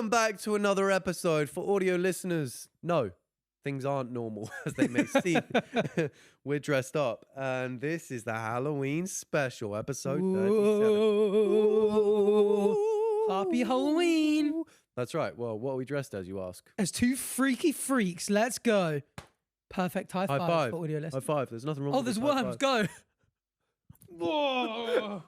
Welcome back to another episode for audio listeners. No, things aren't normal as they may seem. We're dressed up, and this is the Halloween special, episode 37. Happy Halloween. That's right. Well, what are we dressed as, you ask? As two freaky freaks. Let's go. Perfect high five for audio listeners. High five. There's nothing wrong Oh, with there's this high worms. five. Go. Whoa.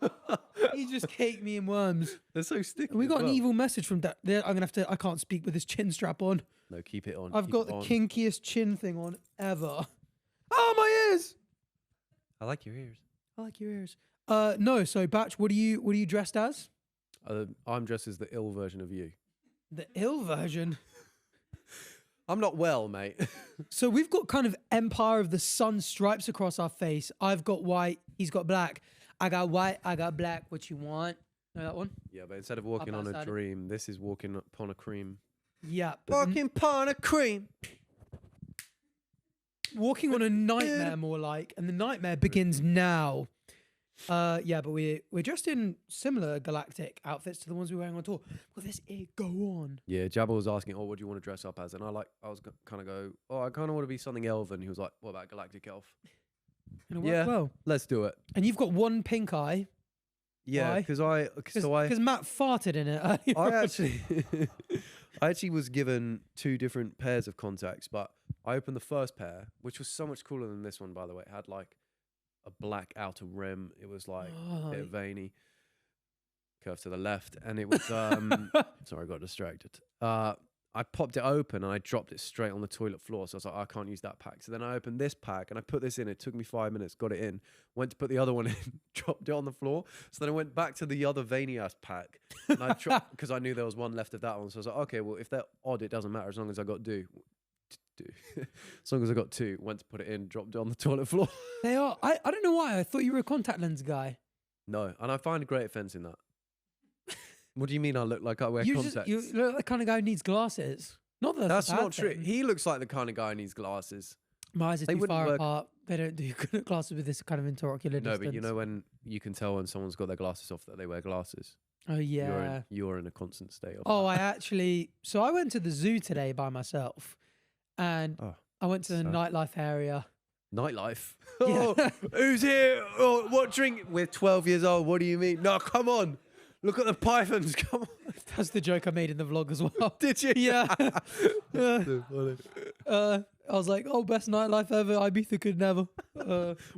He just caked me in worms. They're so sticky. We got as an well. evil message from that. I'm going to have to, I can't speak with this chin strap on. No, keep it on. I've keep got it the on. kinkiest chin thing on ever. Oh, my ears. I like your ears. I like your ears. No, so Batch, what are you dressed as? I'm dressed as the ill version of you. The ill version. I'm not well, mate. So we've got kind of Empire of the Sun stripes across our face. I've got white, he's got black. I got white, I got black. What you want? Know that one? Yeah, but instead of walking on a outside. dream, this is walking upon a cream. Yeah. Walking upon a cream. Walking on a nightmare more like, and the nightmare begins now. Yeah, but we're dressed in similar galactic outfits to the ones we were wearing on tour. Well, this it go on. Yeah, Jabba was asking, "Oh, what do you want to dress up as?" And I was kind of go, "Oh, I kind of want to be something elven." He was like, "What about Galactic Elf?" And it worked Yeah, well. let's do it. And you've got one pink eye. Yeah, Why? because Matt farted in it earlier. I actually was given two different pairs of contacts, but I opened the first pair, which was so much cooler than this one, by the way. It had like a black outer rim. It was like a bit veiny, curve to the left, and it was sorry, I got distracted. I popped it open and I dropped it straight on the toilet floor. So I was like, I can't use that pack. So then I opened this pack and I put this in. It took me 5 minutes, got it in, went to put the other one in, dropped it on the floor. So then I went back to the other veiny ass pack and I dropped because I knew there was one left of that one. So I was like, okay, well, if they're odd, it doesn't matter as long as I got as long as I got two. Went to put it in, dropped it on the toilet floor. They are. I don't know why. I thought you were a contact lens guy. No, and I find a great offense in that. What do you mean I look like I wear You contacts? look like the kind of guy who needs glasses. Not that That's a bad not true. thing. He looks like the kind of guy who needs glasses. My eyes are They too wouldn't far work. apart. They don't do good glasses with this kind of interocular distance. No, but you know when you can tell when someone's got their glasses off that they wear glasses. Oh yeah. You're in a constant state of. Oh, so I went to the zoo today by myself, and I went to the nightlife area. Nightlife. Yeah. Oh, who's here? Oh, what drink? We're 12 years old. What do you mean? No, come on. Look at the pythons. Come on. That's the joke I made in the vlog as well. Did you? Yeah. So funny. I was like, oh, best nightlife ever. Ibiza could never.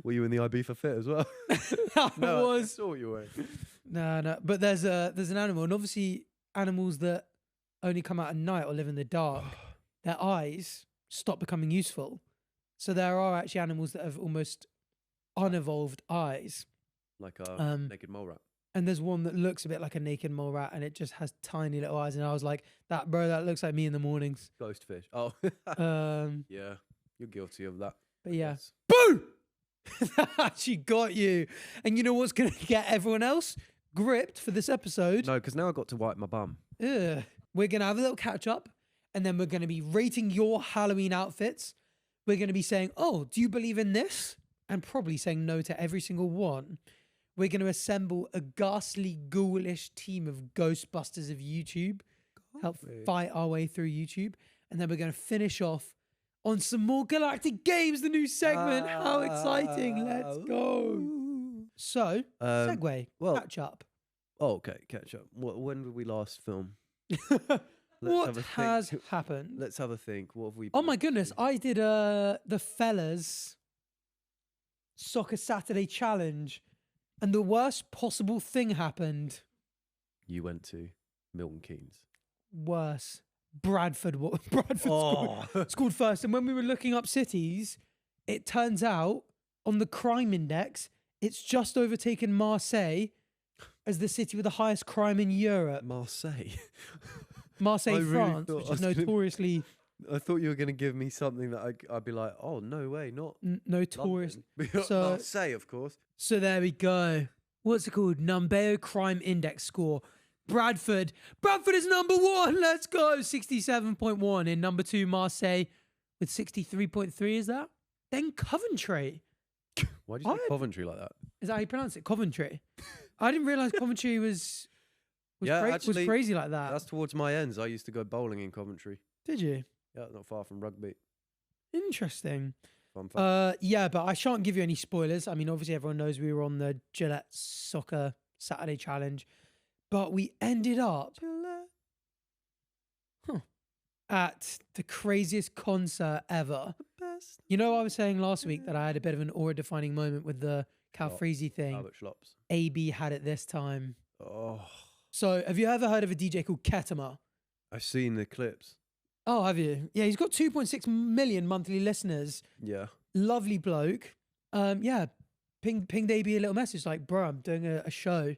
Were you in the IB for fit as well? I No, I was. saw you were. No. But there's an animal, and obviously animals that only come out at night or live in the dark, their eyes stop becoming useful. So there are actually animals that have almost unevolved eyes. Like a naked mole rat. And there's one that looks a bit like a naked mole rat, and it just has tiny little eyes. And I was like, that looks like me in the mornings. Ghost fish. Oh. Um, Yeah. You're guilty of that. but yeah. Yes. Boo! That actually got you. And you know what's going to get everyone else gripped for this episode? No, because now I got to wipe my bum. Ugh. We're going to have a little catch up, and then we're going to be rating your Halloween outfits. We're going to be saying, oh, do you believe in this? And probably saying no to every single one. We're going to assemble a ghastly, ghoulish team of Ghostbusters of YouTube. Help fight our way through YouTube. And then we're going to finish off on some more Galactic Games, the new segment. How exciting. Let's go. So, segue, catch up. Oh, okay, catch up. When did we last film? What has happened? Let's have a think. What have we? Oh my goodness, I did the Fellas Soccer Saturday Challenge, and the worst possible thing happened. You went to Milton Keynes. Worse. Bradford scored first. And when we were looking up cities, it turns out on the crime index, it's just overtaken Marseille as the city with the highest crime in Europe. Marseille, France, which is notoriously... I thought you were going to give me something that I'd be like, oh, no way, not notorious. So, Marseille, of course. So there we go. What's it called? Numbeo Crime Index score. Bradford is number 1. Let's go. 67.1. In number 2, Marseille with 63.3. Is that? Then Coventry. Why do you say Coventry like that? Is that how you pronounce it? Coventry. I didn't realise Coventry was Was, Yeah, was actually, crazy like that. That's towards my ends. I used to go bowling in Coventry. Did you? Yeah, not far from rugby. Interesting. Fun. Yeah, but I shan't give you any spoilers. I mean, obviously everyone knows we were on the Gillette Soccer Saturday Challenge, but we ended up at the craziest concert ever. You know, I was saying last week that I had a bit of an aura-defining moment with the Calfreezy thing. Albert Schlops. AB had it this time. Oh, So, have you ever heard of a DJ called Ketama? I've seen the clips. Oh, have you? Yeah, he's got 2.6 million monthly listeners. Yeah. Lovely bloke. Yeah, pinged AB a little message like, bro, I'm doing a show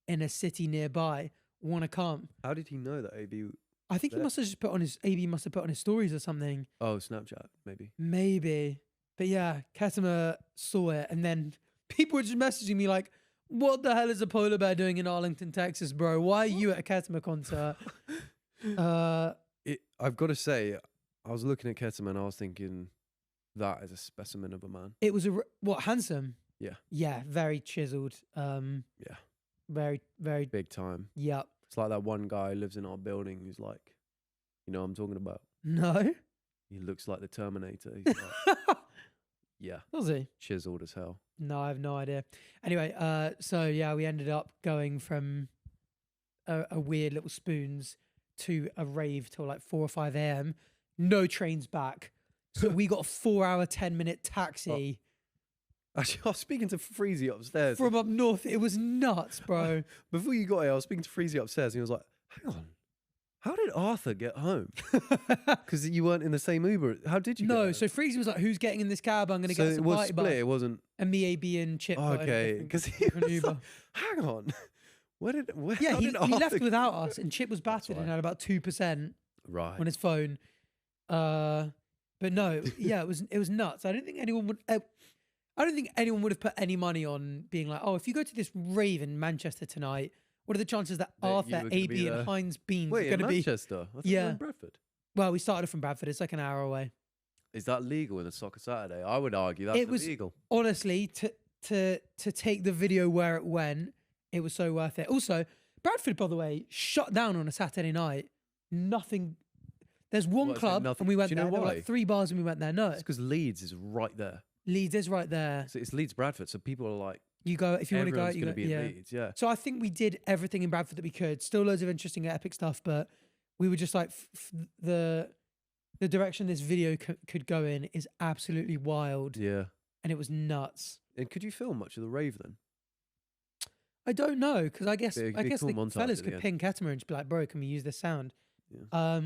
in a city nearby. Want to come? How did he know that AB? I think he must have just put on his AB must have put on his stories or something. Oh, Snapchat, maybe. Maybe. But yeah, Ketama saw it, and then people were just messaging me like, what the hell is a polar bear doing in Arlington, Texas, bro? Why are you at a Ketama concert? I've got to say, I was looking at Ketama and I was thinking, that is a specimen of a man. It was what, handsome? Yeah. Yeah, very chiseled. Yeah. Very, very Big time. Yep. It's like that one guy who lives in our building who's like, you know what I'm talking about? No. He looks like the Terminator. He's like, yeah. Was he? Chiseled as hell. No, I have no idea. Anyway, so yeah, we ended up going from a weird little spoons to a rave till like 4 or 5 a.m. No trains back. So we got a 4-hour, 10-minute taxi. Actually, I was speaking to Freezy upstairs. From up north. It was nuts, bro. Before you got here, I was speaking to Freezy upstairs and he was like, hang on. How did Arthur get home? Because you weren't in the same Uber. How did you get home? So Freezy was like, who's getting in this cab? I'm going to get it some was party split. bus. It wasn't. And me, AB, and Chip. got in a Okay. different- Because he different was Uber. like, hang on. Yeah, how he did left Arthur- without us, and Chip was battered and right. had about 2% Right. on his phone. But no, yeah, it was nuts. I don't think anyone would have put any money on being like, oh, if you go to this rave in Manchester tonight, what are the chances that That you Arthur, were gonna AB, be and there? Heinz Beans Wait, are going in to be? Manchester? I thought you Yeah. were in Bradford. Well, we started from Bradford. It's like an hour away. Is that legal in a soccer Saturday? I would argue that's It was- illegal. Honestly, to take the video where it went, it was so worth it. Also, Bradford, by the way, shut down on a Saturday night. Nothing. There's one What, is it club, nothing? and we went Do you there. know There were why? like 3 bars, and we went there. No, It's because Leeds is right there. Leeds is right there. So it's Leeds Bradford. So people are like, You go if you want to go. everyone's You going go. to be Yeah. in Leeds. Yeah. So I think we did everything in Bradford that we could. Still loads of interesting, epic stuff, but we were just like the direction this video could go in is absolutely wild, Yeah. and it was nuts. And could you film much of the rave then? I don't know because I guess Big- I big guess cool the montage fellas at the could end. ping Ketama and just be like, "Bro, can we use this sound?" Yeah.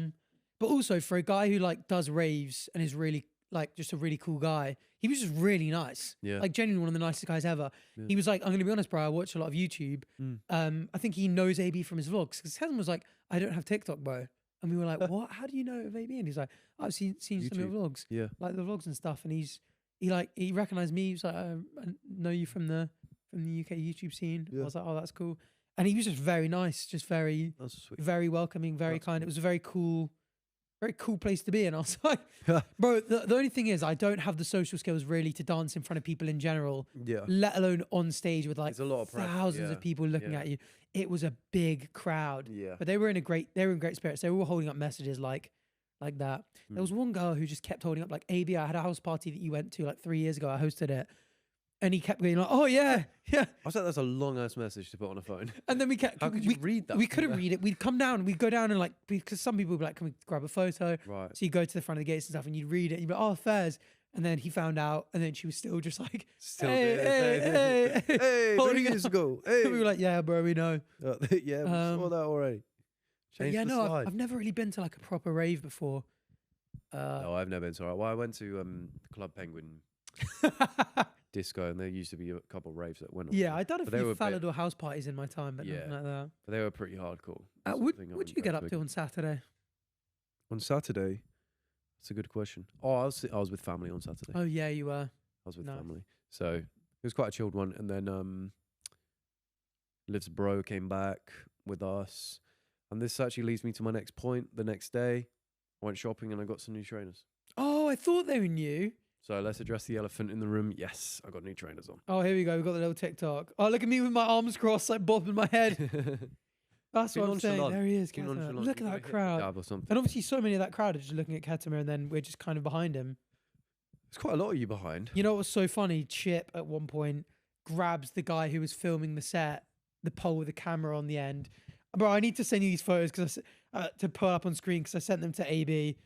But also for a guy who like does raves and is really like just a really cool guy, he was just really nice. Yeah. Like genuinely one of the nicest guys ever. Yeah. He was like, I'm gonna be honest, bro. I watch a lot of YouTube. Mm. I think he knows AB from his vlogs because Kevin was like, I don't have TikTok, bro. And we were like, what? How do you know of AB? And he's like, I've seen some of your vlogs, Yeah. like the vlogs and stuff. And he recognized me. He was like, I know you from the UK YouTube scene. Yeah. I was like, oh, that's cool. And he was just very nice, just very, That's sweet. very welcoming, very That's kind. cool. It was a very cool place to be. And I was like, bro, the only thing is I don't have the social skills really to dance in front of people in general, Yeah. let alone on stage with like It's a lot of pressure, thousands yeah, of people looking yeah. at you. It was a big crowd, Yeah. but they were in great spirits. They were all holding up messages like that. There was one girl who just kept holding up like, AB, I had a house party that you went to like 3 years ago. I hosted it. And he kept going like, oh yeah, yeah. I was like, that's a long ass message to put on a phone. And then we kept, How could you read that? we couldn't read it. We'd come down, we'd go down and like, because some people would be like, can we grab a photo? Right. So you go to the front of the gates and stuff and you'd read it and you'd be like, oh, fairs. And then he found out and then she was still just like, Still hey, there. hey, Hey, holding 3 it years up. ago. Hey. And we were like, yeah, bro, we know. Yeah, we saw that already. But Change yeah, the no, slide. I've never really been to like a proper rave before. No, I've never been to. Well, I went to Club Penguin Disco, and there used to be a couple of raves that went on. Yeah, there. I've done a But they few were bit- Falador house parties in my time, but Yeah. nothing like that. But they were pretty hardcore. What'd you get up to on Saturday? On Saturday? That's a good question. Oh, I was with family on Saturday. Oh yeah, you were. I was with no. family. So it was quite a chilled one. And then Liv's bro came back with us. And this actually leads me to my next point. The next day, I went shopping and I got some new trainers. Oh, I thought they were new. So let's address the elephant in the room. Yes, I got new trainers on. Oh, here we go. We've got the little TikTok. Oh, look at me with my arms crossed, like bobbing my head. That's Be what I'm saying. nonchalant. There he is. Be Kettemer. nonchalant. Look You at go that hit the crowd. dab or something. And obviously, so many of that crowd are just looking at Kettemer, and then we're just kind of behind him. There's quite a lot of you behind. You know what was so funny? Chip at one point grabs the guy who was filming the set, the pole with the camera on the end. Bro, I need to send you these photos because to put up on screen because I sent them to AB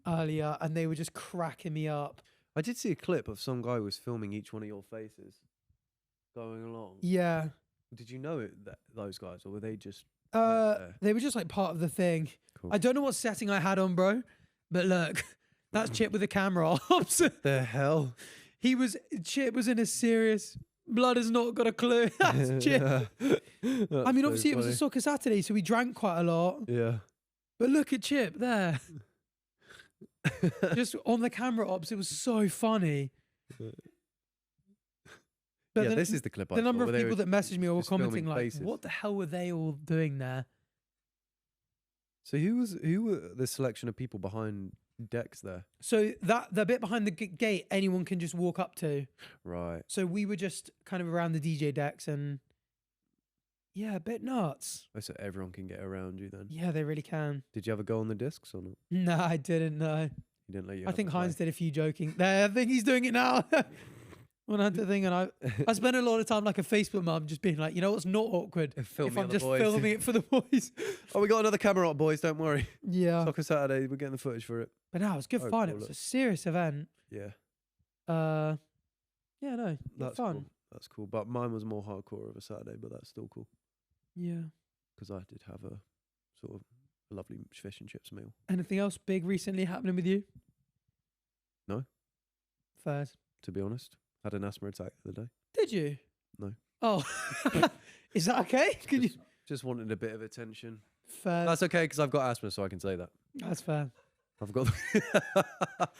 earlier, and they were just cracking me up. I did see a clip of some guy who was filming each one of your faces going along. Yeah. Did you know those guys, or were they just? They were just like part of the thing. Cool. I don't know what setting I had on, bro, but look, that's Chip with the camera ops. The hell? Chip was in a serious. Blood has not got a clue. That's Chip. I mean, obviously it was a soccer Saturday, so we drank quite a lot. Yeah. But look at Chip there. Just on the camera ops, it was so funny. But yeah, this is the clip. The number of people that messaged me or were just filming commenting like, faces. "What the hell were they all doing there?" So who were the selection of people behind decks there? So the bit behind the gate, anyone can just walk up to. Right. So we were just kind of around the DJ decks and yeah, a bit nuts. Oh, so everyone can get around you then. Yeah, they really can. Did you ever go on the discs or not? No, I didn't. No, He didn't let you. I think Heinz did a few joking. There, I think he's doing it now. When I had the thing, and I spent a lot of time like a Facebook mum, just being like, you know what's not awkward? If I'm just filming it for the boys. Oh, we got another camera up, boys. Don't worry. Yeah. Soccer Saturday. We're getting the footage for it. But no, it was good Oh, fun. cool, It was look. a serious event. Yeah. Yeah, no, That's fun. cool. That's cool. But mine was more hardcore of a Saturday, but that's still cool Yeah. because I did have a sort of lovely fish and chips meal. Anything else big recently happening with you? No. Fairs. To be honest, had an asthma attack the other day. Did you? No. Oh, is that okay? Could you? Just wanted a bit of attention. Fair. That's okay because I've got asthma, so I can say that. That's fair. I've got.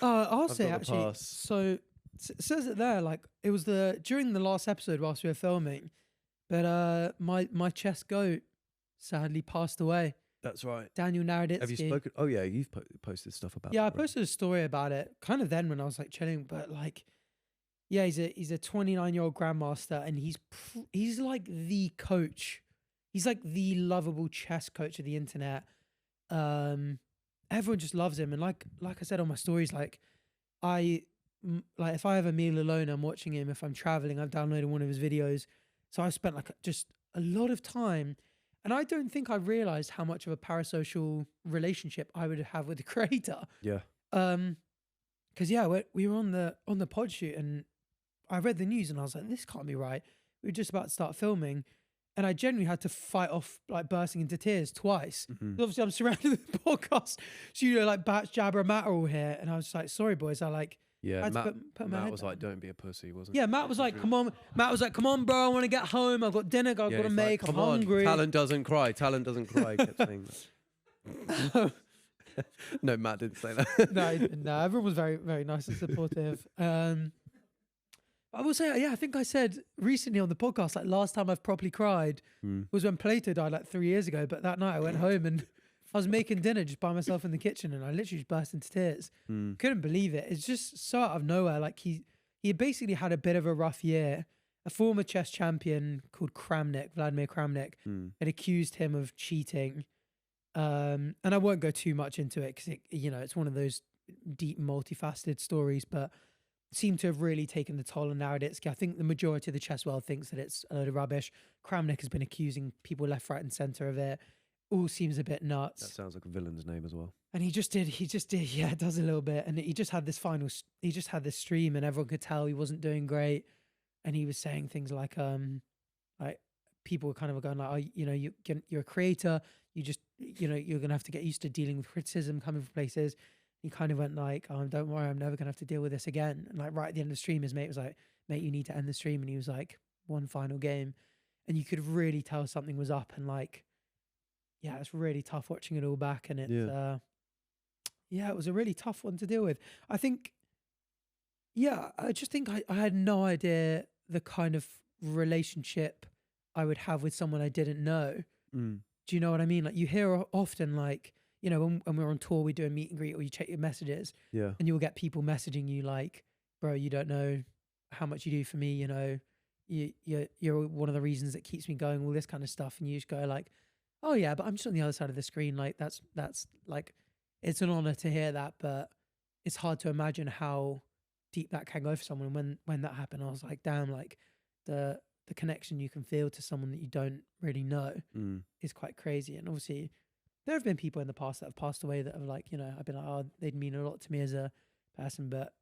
I'll I've say got the actually. pass. So it says it there. Like it was during the last episode whilst we were filming, but my chest goat sadly passed away. That's right. Daniel Naroditsky. Have you spoken? Oh yeah, you've posted stuff about. Yeah, I it, right? posted a story about it. Kind of then when I was like chilling, but like, yeah, he's a 29-year-old grandmaster, and he's like the coach. He's like the lovable chess coach of the internet. Everyone just loves him, and like I said on my stories, like if I have a meal alone, I'm watching him. If I'm traveling, I've downloaded one of his videos. So I spent like just a lot of time. And I don't think I realized how much of a parasocial relationship I would have with the creator. Yeah. Because yeah, we were on the pod shoot, and I read the news, and I was like, this can't be right. We were just about to start filming, and I genuinely had to fight off like bursting into tears twice. Mm-hmm. Obviously, I'm surrounded with the podcast studio, like Batch, Jabber, and Matt are all here, and I was just like, sorry boys, I like. Yeah. had to Matt, put my Matt head was down. like, "Don't be a pussy," wasn't? Yeah, Matt was like, come on. Matt was like, come on, bro, I want to get home. I've got dinner I've got to he's make. like, I'm "Come on, hungry. Talent doesn't cry. Talent doesn't cry." He kept saying that. No, Matt didn't say that. No, everyone was very, very nice and supportive. I will say, yeah, I think I said recently on the podcast, like last time I've properly cried was when Plato died like 3 years ago. But that night I went home and I was making dinner just by myself in the kitchen, and I literally just burst into tears. Couldn't believe it. It's just so out of nowhere. Like he basically had a bit of a rough year. A former chess champion called Vladimir Kramnik, had accused him of cheating. And I won't go too much into it because it's one of those deep, multifaceted stories, but seemed to have really taken the toll on Naroditsky. I think the majority of the chess world thinks that it's a load of rubbish. Kramnik has been accusing people left, right, and center of it. All seems a bit nuts. That sounds like a villain's name as well. And he just did. Yeah, it does a little bit. And he just had this stream, and everyone could tell he wasn't doing great. And he was saying things like people were kind of going like, oh, you're a creator. You just, you're going to have to get used to dealing with criticism coming from places. He kind of went like, oh, don't worry, I'm never going to have to deal with this again. And like right at the end of the stream, his mate was like, mate, you need to end the stream. And he was like, one final game. And you could really tell something was up. And like, yeah, it's really tough watching it all back. And it's, it was a really tough one to deal with. I think, I just think I had no idea the kind of relationship I would have with someone I didn't know. Do you know what I mean? Like you hear often like, when we're on tour, we do a meet and greet or you check your messages and you'll get people messaging you like, bro, you don't know how much you do for me. You're one of the reasons that keeps me going, all this kind of stuff. And you just go like, oh yeah, but I'm just on the other side of the screen. Like that's like, it's an honor to hear that, but it's hard to imagine how deep that can go for someone. When that happened, I was like, damn, like the connection you can feel to someone that you don't really know is quite crazy. And obviously, there have been people in the past that have passed away that have, like, you know, I've been like, oh, they'd mean a lot to me as a person, but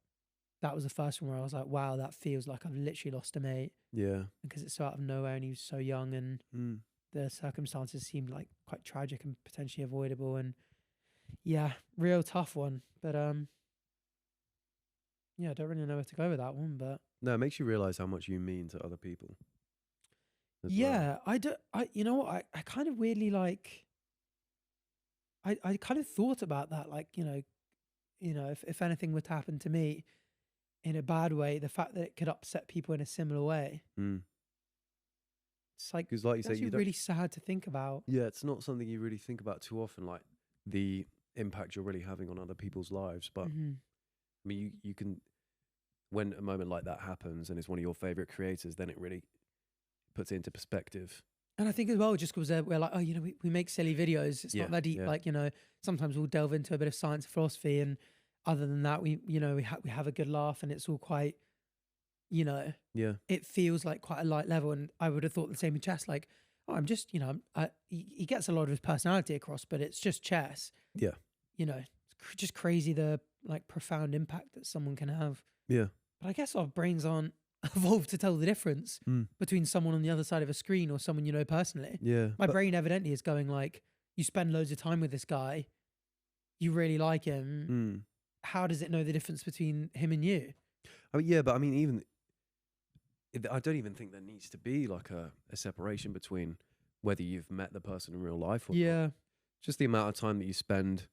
that was the first one where I was like, wow, that feels like I've literally lost a mate. Yeah. Because it's so out of nowhere and he was so young and the circumstances seemed like quite tragic and potentially avoidable. And yeah, real tough one. But yeah, I don't really know where to go with that one. But No, it makes you realize how much you mean to other people. yeah, you know what? I kind of weirdly like, I kind of thought about that, like, you know, if anything would happen to me in a bad way, the fact that it could upset people in a similar way. It's like, because like you say, it's really sad to think about. Yeah, it's not something you really think about too often, like the impact you're really having on other people's lives. But I mean, you can, when a moment like that happens and it's one of your favorite creators, then it really puts it into perspective. And I think as well, just because we're like, oh, you know, we make silly videos. It's not that deep. Like, you know, sometimes we'll delve into a bit of science and philosophy, and other than that, we have a good laugh, and it's all quite, you know, it feels like quite a light level. And I would have thought the same in chess. Like, oh, I'm just, you know, he gets a lot of his personality across, but it's just chess. Yeah. You know, it's just crazy the like profound impact that someone can have. Yeah. But I guess our brains aren't evolved to tell the difference between someone on the other side of a screen or someone you know personally. Yeah. My brain evidently is going like, you spend loads of time with this guy, you really like him. How does it know the difference between him and you? I mean, yeah, but I mean, even I don't even think there needs to be like a separation between whether you've met the person in real life or not. Just the amount of time that you spend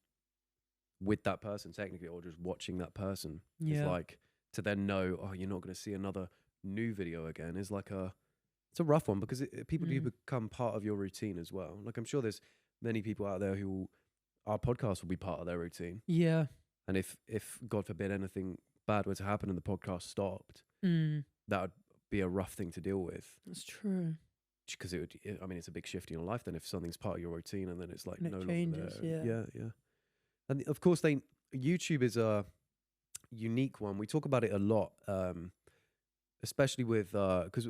with that person, technically, or just watching that person is like, to then know, oh, you're not going to see another new video again, is like it's a rough one, because people do become part of your routine as well. Like, I'm sure there's many people out there who our podcast will be part of their routine. Yeah. And if God forbid anything bad were to happen and the podcast stopped, that would be a rough thing to deal with. That's true. Because I mean, it's a big shift in your life then if something's part of your routine and then it's like and no it changes, longer there. Yeah. And of course, YouTube is a unique one. We talk about it a lot, especially with because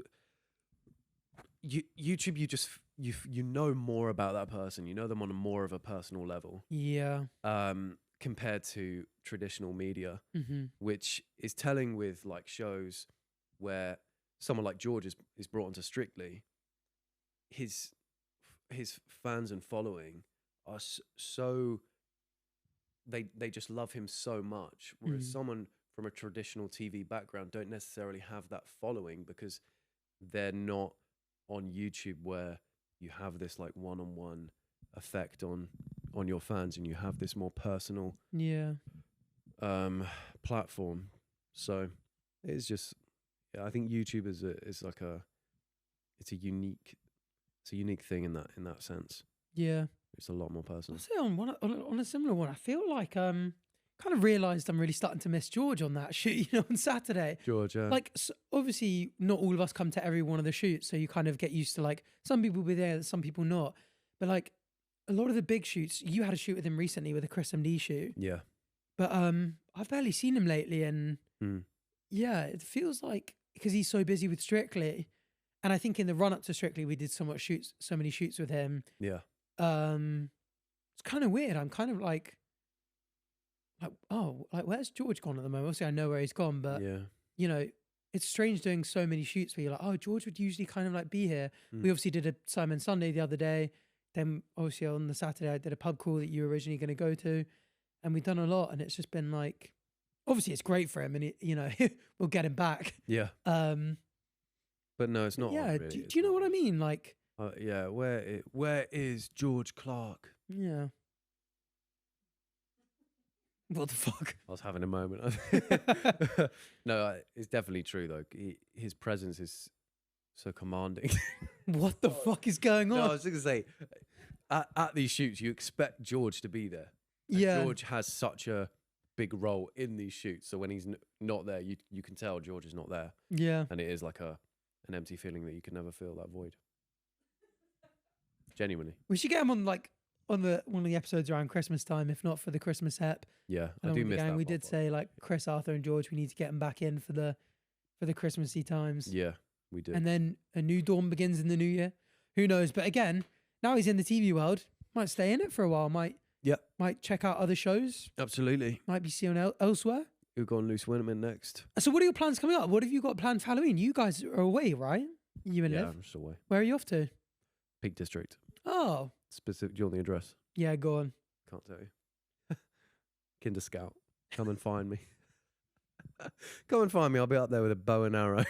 YouTube, you know more about that person. You know them on a more of a personal level. Yeah. Compared to traditional media, which is telling with like shows where someone like George is brought onto Strictly. His fans and following are so they just love him so much, whereas someone from a traditional TV background don't necessarily have that following because they're not on YouTube where you have this like one-on-one effect on your fans and you have this more personal platform. So it's just, I think YouTube is a unique thing in that sense. Yeah. It's a lot more personal. I'll say on a similar one, I feel like kind of realised I'm really starting to miss George on that shoot, on Saturday. George, yeah. Like, so obviously not all of us come to every one of the shoots, so you kind of get used to like, some people will be there, some people not. But like, a lot of the big shoots, you had a shoot with him recently with a Chris MD shoot. Yeah. But I've barely seen him lately, and yeah, it feels like, because he's so busy with Strictly, and I think in the run-up to Strictly, we did so many shoots with him. Yeah. It's kind of weird. I'm kind of like, oh, like where's George gone at the moment? Obviously, I know where he's gone, but it's strange doing so many shoots where you're like, oh, George would usually kind of like be here. We obviously did a Simon Sunday the other day. Then obviously on the Saturday, I did a pub crawl that you were originally going to go to, and we've done a lot. And it's just been like, obviously it's great for him, and we'll get him back. Yeah. But no, it's not. Yeah. Really. Do you know what I mean? Like. Yeah, where is George Clark? Yeah. What the fuck? I was having a moment. No, it's definitely true though. His presence is so commanding. What the fuck is going on? No, I was just gonna say, at these shoots, you expect George to be there. And George has such a big role in these shoots, so when he's not there, you can tell George is not there. Yeah. And it is like an empty feeling that you can never feel that void. Genuinely. We should get him on like on the one of the episodes around Christmas time, if not for the Christmas ep. Yeah, I along do with the miss gang. that. We did say like Chris, Arthur, and George. We need to get them back in for the Christmassy times. Yeah, we did. And then a new dawn begins in the new year. Who knows? But again, now he's in the TV world. Might stay in it for a while. Might check out other shows. Absolutely. Might be seen elsewhere. We've got Loose Winterman next. So what are your plans coming up? What have you got planned for Halloween? You guys are away, right? You and Yeah, Liv? I'm just away. Where are you off to? Peak District. Oh. Specific. Do you want the address? Yeah, go on. Can't tell you. Kinder Scout. Come and find me. Come and find me. I'll be up there with a bow and arrow.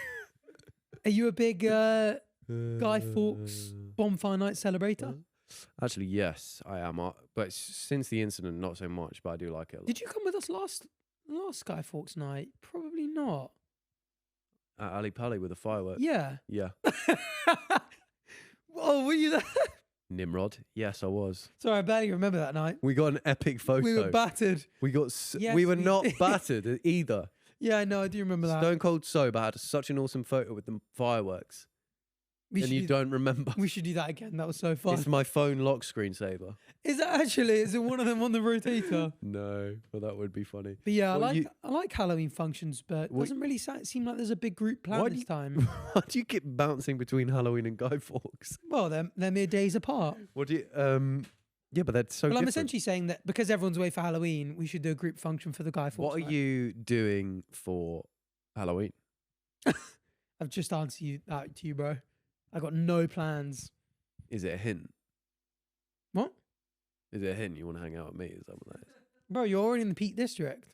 Are you a big Guy Fawkes bonfire night celebrator? Actually, yes, I am. But since the incident, not so much. But I do like it a lot. Did you come with us last Guy Fawkes night? Probably not. At Ali Pali with the fireworks? Yeah. Yeah. Oh, were you there? Nimrod? Yes, I was. Sorry, I barely remember that night. We got an epic photo. We were battered. We got. Yes, we were we not did. battered either. Yeah, I know. I do remember that. Stone Cold Sober had such an awesome photo with the fireworks. We And you don't remember. We should do that again. That was so fun. It's my phone lock screensaver. Is it actually? Is it one of them on the rotator? No, well that would be funny. But yeah, Well, I like Halloween functions, but it doesn't really seem like there's a big group plan Why this do you- time. Why do you keep bouncing between Halloween and Guy Fawkes? Well, they're mere days apart. What do you? Yeah, but they're so. Well, I'm different. essentially saying that because everyone's away for Halloween, we should do a group function for the Guy Fawkes. What are night. you doing for Halloween? I've just answered that to you, bro. I got no plans. Is it a hint? What? Is it a hint? You want to hang out with me? Is that what that is? Bro, you're already in the Peak District.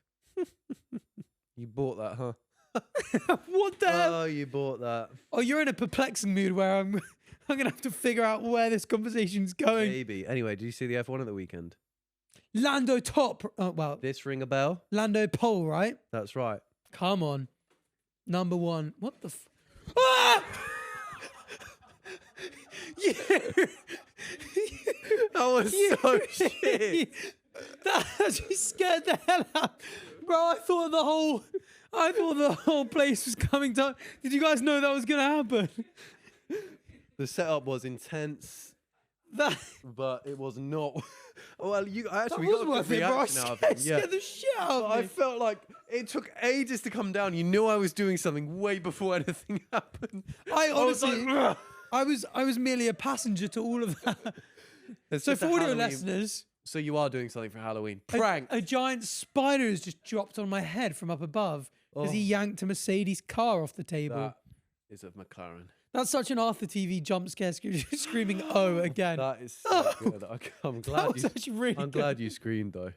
You bought that, huh? What the hell? Oh, you bought that. Oh, you're in a perplexing mood where I'm going to have to figure out where this conversation's going. Maybe. Anyway, did you see the F1 at the weekend? Lando top. Well, This ring a bell? Lando pole, right? That's right. Come on. Number one. What the Ah! You, That was so shit. That actually scared the hell out. Bro, I thought the whole place was coming down. Did you guys know that was going to happen? The setup was intense, That but it was not. Well, we was got a good worth it, bro. I reaction out of it. scared the shit out But of I me. felt like it took ages to come down. You knew I was doing something way before anything happened. I was honestly, like, "Ugh." I was merely a passenger to all of that. It's So just a for audio Halloween- listeners, So you are doing something for Halloween. a- Prank. A giant spider has just dropped on my head from up above because he Oh. yanked a Mercedes car off the table. That is a McLaren. That's such an Arthur TV jump scare, screaming "Oh" again. That is so Oh. good. I'm That glad was you. actually really I'm good. glad you screamed though.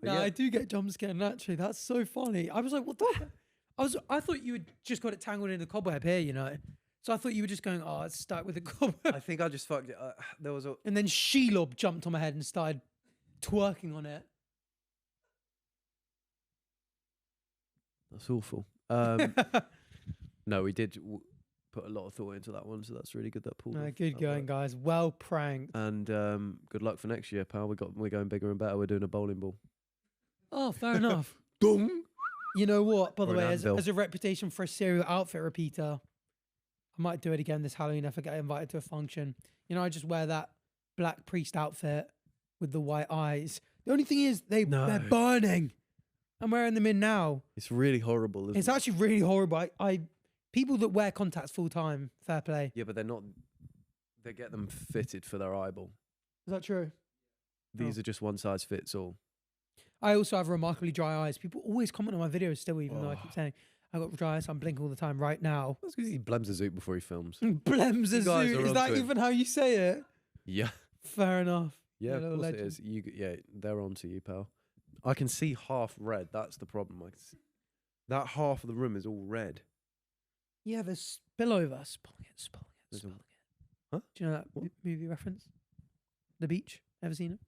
But No, yeah, I do get jump scared naturally. That's so funny. I was like, what the heck? I thought you had just got it tangled in the cobweb here, you know. So I thought you were just going, oh, it's stuck with the cobweb. I think I just fucked it. There was a. And then Shelob jumped on my head and started twerking on it. That's awful. No, we did put a lot of thought into that one, so that's really good. That pulled. off. Good That going, worked. guys. Well pranked. And good luck for next year, pal. We're going bigger and better. We're doing a bowling ball. Oh, fair enough. Dong. You know what? By the Or an way, anvil. as a reputation for a serial outfit repeater, I might do it again this Halloween if I get invited to a function. You know, I just wear that black priest outfit with the white eyes. The only thing is they're burning. I'm wearing them in now. It's really horrible. Isn't It's it? actually really horrible. I people that wear contacts full time, fair play. Yeah, but they're not. They get them fitted for their eyeball. Is that true? These are just one size fits all. I also have remarkably dry eyes. People always comment on my videos still, even though I keep saying I've got dry eyes. I'm blinking all the time right now. That's because he blems a zoot before he films. Blems a You guys zoo. are Is that onto it. even how you say it? Yeah. Fair enough. Yeah, You of little course legend. it is. They're on to you, pal. I can see half red. That's the problem. That half of the room is all red. Yeah, there's spillover. Spilling it. There's a- Spilling it. Huh? Do you know that movie reference? The Beach? Ever seen it?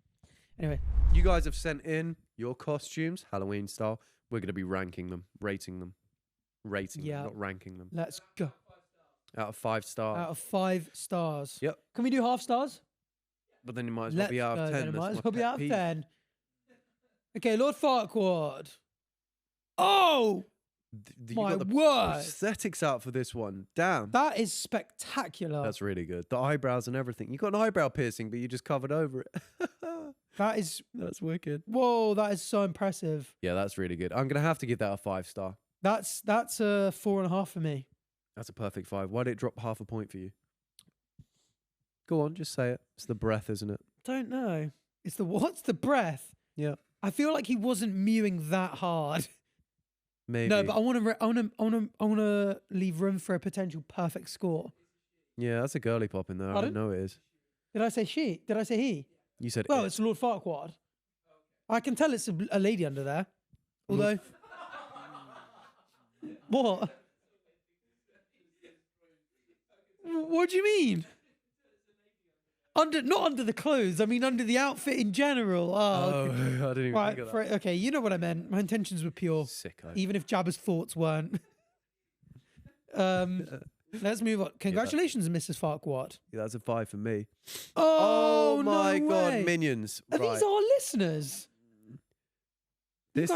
Anyway. You guys have sent in your costumes, Halloween style. We're going to be ranking them, rating them. Rating Yeah. them, not ranking them. Let's go. Out of 5 stars. Out of 5 stars. Yep. Can we do half stars? But then it might as well Let's be out go of 10. then. It That's might my as well be pet out of peeve. 10. Okay, Lord Farquaad. Oh! You My got the word. prosthetics out for this one. Damn. That is spectacular. That's really good. The eyebrows and everything. You got an eyebrow piercing, but you just covered over it. That's wicked. Whoa, that is so impressive. Yeah, that's really good. I'm gonna have to give that a 5-star. That's a 4.5 for me. That's a perfect 5. Why did it drop half a point for you? Go on, just say it. It's the breath, isn't it? Don't know. It's the what's the breath? Yeah. I feel like he wasn't mewing that hard. Maybe. No, but I want to leave room for a potential perfect score. Yeah, that's a girly pop in there. I Pardon? know it is. Did I say she? Did I say he? You said Well, it. it's Lord Farquaad. I can tell it's a lady under there. Although, what? What do you mean? Not under the clothes. I mean under the outfit in general. Oh, I didn't even right. think of that. Okay, you know what I meant. My intentions were pure, Sicko. even if Jabba's thoughts weren't. Let's move on. Congratulations, Mrs. Farquaad. Yeah, that's a 5 for me. Oh, my no god, way. minions. Are Right. these our listeners? This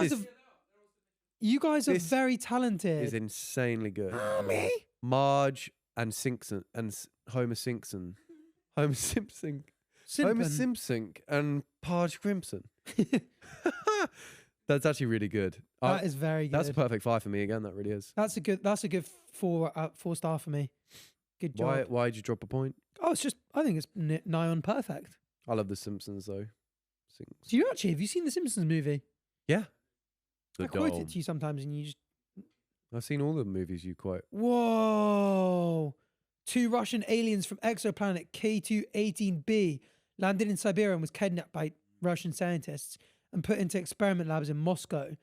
You guys are this very talented. is insanely good. Me? Marge and Simpson and Homer Simpson. Homer Simpson. Homer Simpson. Simpson and Parge Crimson. That's actually really good. That is very good. That's a perfect 5 for me again. That really is. That's a good 4 star for me. Good job. Why did you drop a point? Oh, it's just I think it's nigh on perfect. I love The Simpsons though. Do you actually have you seen the Simpsons movie? Yeah. I quote it to you sometimes, and you just I've seen all the movies you quote. whoa. 2 Russian aliens from exoplanet K2-18b landed in Siberia and was kidnapped by Russian scientists and put into experiment labs in Moscow.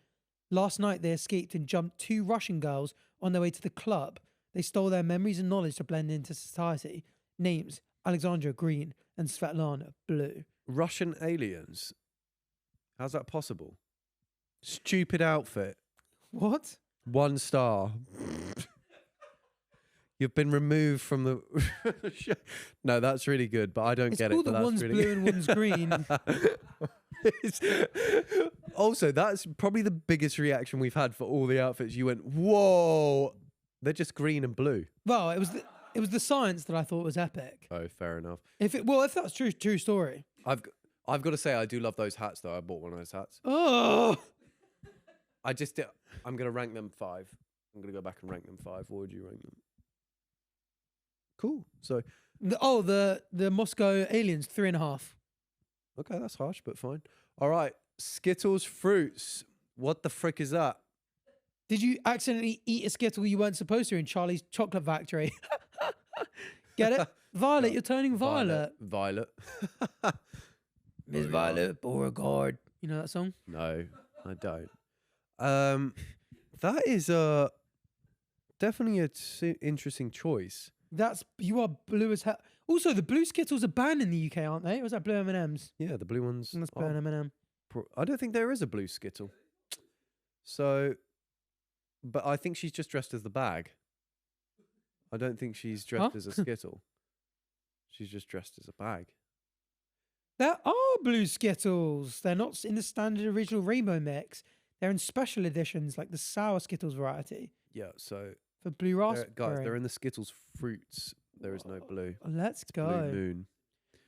Last night, they escaped and jumped 2 Russian girls on their way to the club. They stole their memories and knowledge to blend into society. Names: Alexandra Green and Svetlana Blue. Russian aliens? How's that possible? Stupid outfit. What? 1 star. You've been removed from the show. No, that's really good, but I don't get It's it. cool But that that's one's really blue and one's green. Also, that's probably the biggest reaction we've had for all the outfits. You went, whoa, they're just green and blue. Well, it was the science that I thought was epic. Oh, fair enough. If that's true story. I've got to say, I do love those hats though. I bought one of those hats. Oh, I'm going to rank them 5. I'm going to go back and rank them 5. What would you rank them? Cool. So, the Moscow aliens 3.5. okay, that's harsh, but fine. All right. Skittles fruits. What the frick is that? Did you accidentally eat a Skittle you weren't supposed to in Charlie's Chocolate Factory? Get it? Violet, you're turning violet. Violet. Miss Violet Beauregard. You know that song? No, I don't. That is definitely an interesting choice. You are blue as hell. Also, the blue Skittles are banned in the UK, aren't they? Or was that blue M&Ms? Yeah, the blue ones. That's blue M&M. I don't think there is a blue Skittle. So, but I think she's just dressed as the bag. I don't think she's dressed as a Skittle. She's just dressed as a bag. There are blue Skittles. They're not in the standard original rainbow mix. They're in special editions, like the sour Skittles variety. Yeah, so For blue raspberry. guys, they're in the Skittles fruits. There is no blue. Let's go. Blue moon.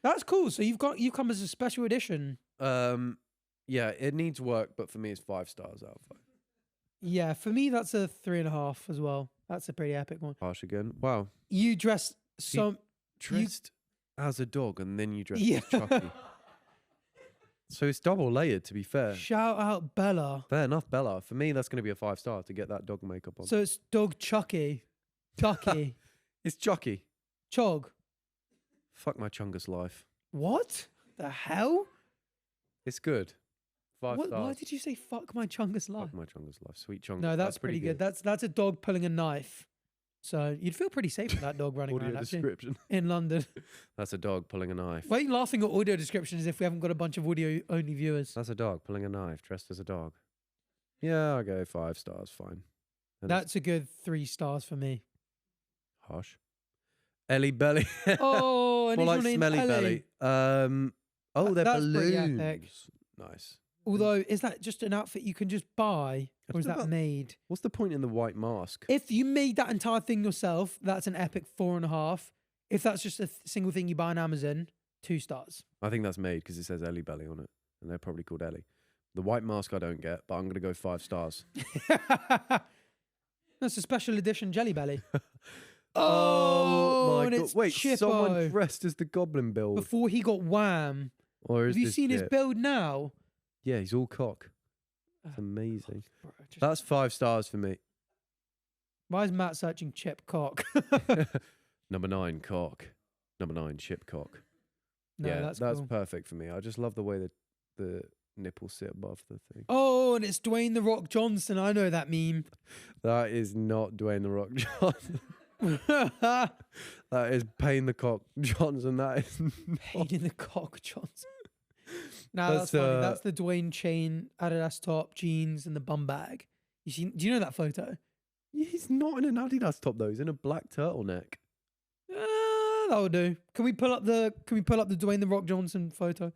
That's cool. So you've come as a special edition. Yeah, it needs work, but for me, it's 5 stars out of 5. Yeah, for me that's a 3.5 as well. That's a pretty epic one. Harsh again. Wow. You dressed Dressed as a dog, and then you dressed Yeah. as Chucky. So it's double layered, to be fair. Shout out Bella. Fair enough, Bella. For me, that's going to be a 5 star to get that dog makeup on. So it's dog Chucky. Chucky. It's Chucky. Chog. Fuck my chungus life. What the hell? It's good. 5 stars. Why did you say fuck my chungus life? Fuck my chungus life. Sweet chungus. No, that's pretty good. That's a dog pulling a knife. So you'd feel pretty safe with that dog running Audio around actually, description. in London. That's a dog pulling a knife. Why are you laughing at audio description as if we haven't got a bunch of audio only viewers? That's a dog pulling a knife, dressed as a dog. Yeah, I'll go 5 stars. Fine. And That's a good 3 stars for me. harsh. Ellie Belly. Oh, and More he's like named Smelly Ellie. Belly. They're That's pretty balloons. epic. Nice. Although, is that just an outfit you can just buy, or is that made? What's the point in the white mask? If you made that entire thing yourself, that's an epic 4.5. If that's just a single thing you buy on Amazon, 2 stars. I think that's made because it says Ellie Belly on it, and they're probably called Ellie. The white mask I don't get, but I'm going to go 5 stars. That's a special edition Jelly Belly. Oh my and god! it's Wait, Chippo. someone dressed as the Goblin build. Before he got wham. Or is Have you this seen his it? build now? Yeah, he's all cock. It's amazing. Bro, just- That's 5 stars for me. Why is Matt searching chip cock? Number 9, cock. Number 9, chip cock. No, yeah, that's cool. perfect for me. I just love the way that the nipples sit above the thing. Oh, and it's Dwayne the Rock Johnson. I know that meme. That is not Dwayne the Rock Johnson. That is Payne the Cock Johnson. That is Pain in the cock Johnson. No, that's funny. That's the Dwayne chain, Adidas top, jeans, and the bum bag. Do you know that photo? He's not in an Adidas top though. He's in a black turtleneck. That'll do. Can we pull up the Dwayne the Rock Johnson photo?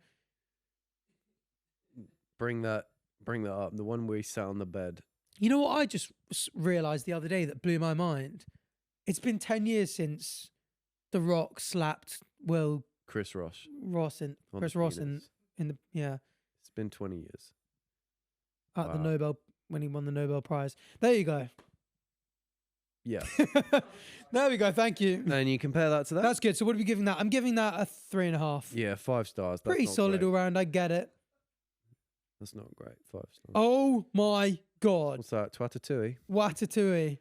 Bring that up. The one where he sat on the bed. You know what I just realized the other day that blew my mind? It's been 10 years since The Rock slapped Chris Ross. in the It's been 20 years. At the Nobel, when he won the Nobel Prize. There you go. Yeah. There we go. Thank you. And you compare that to that? That's good. So what are we giving that? I'm giving that a 3.5. Yeah, 5 stars. That's Pretty not solid great. all round. I get it. That's not great. 5 stars. Oh my God. What's that? Twatatouille? Watatouille.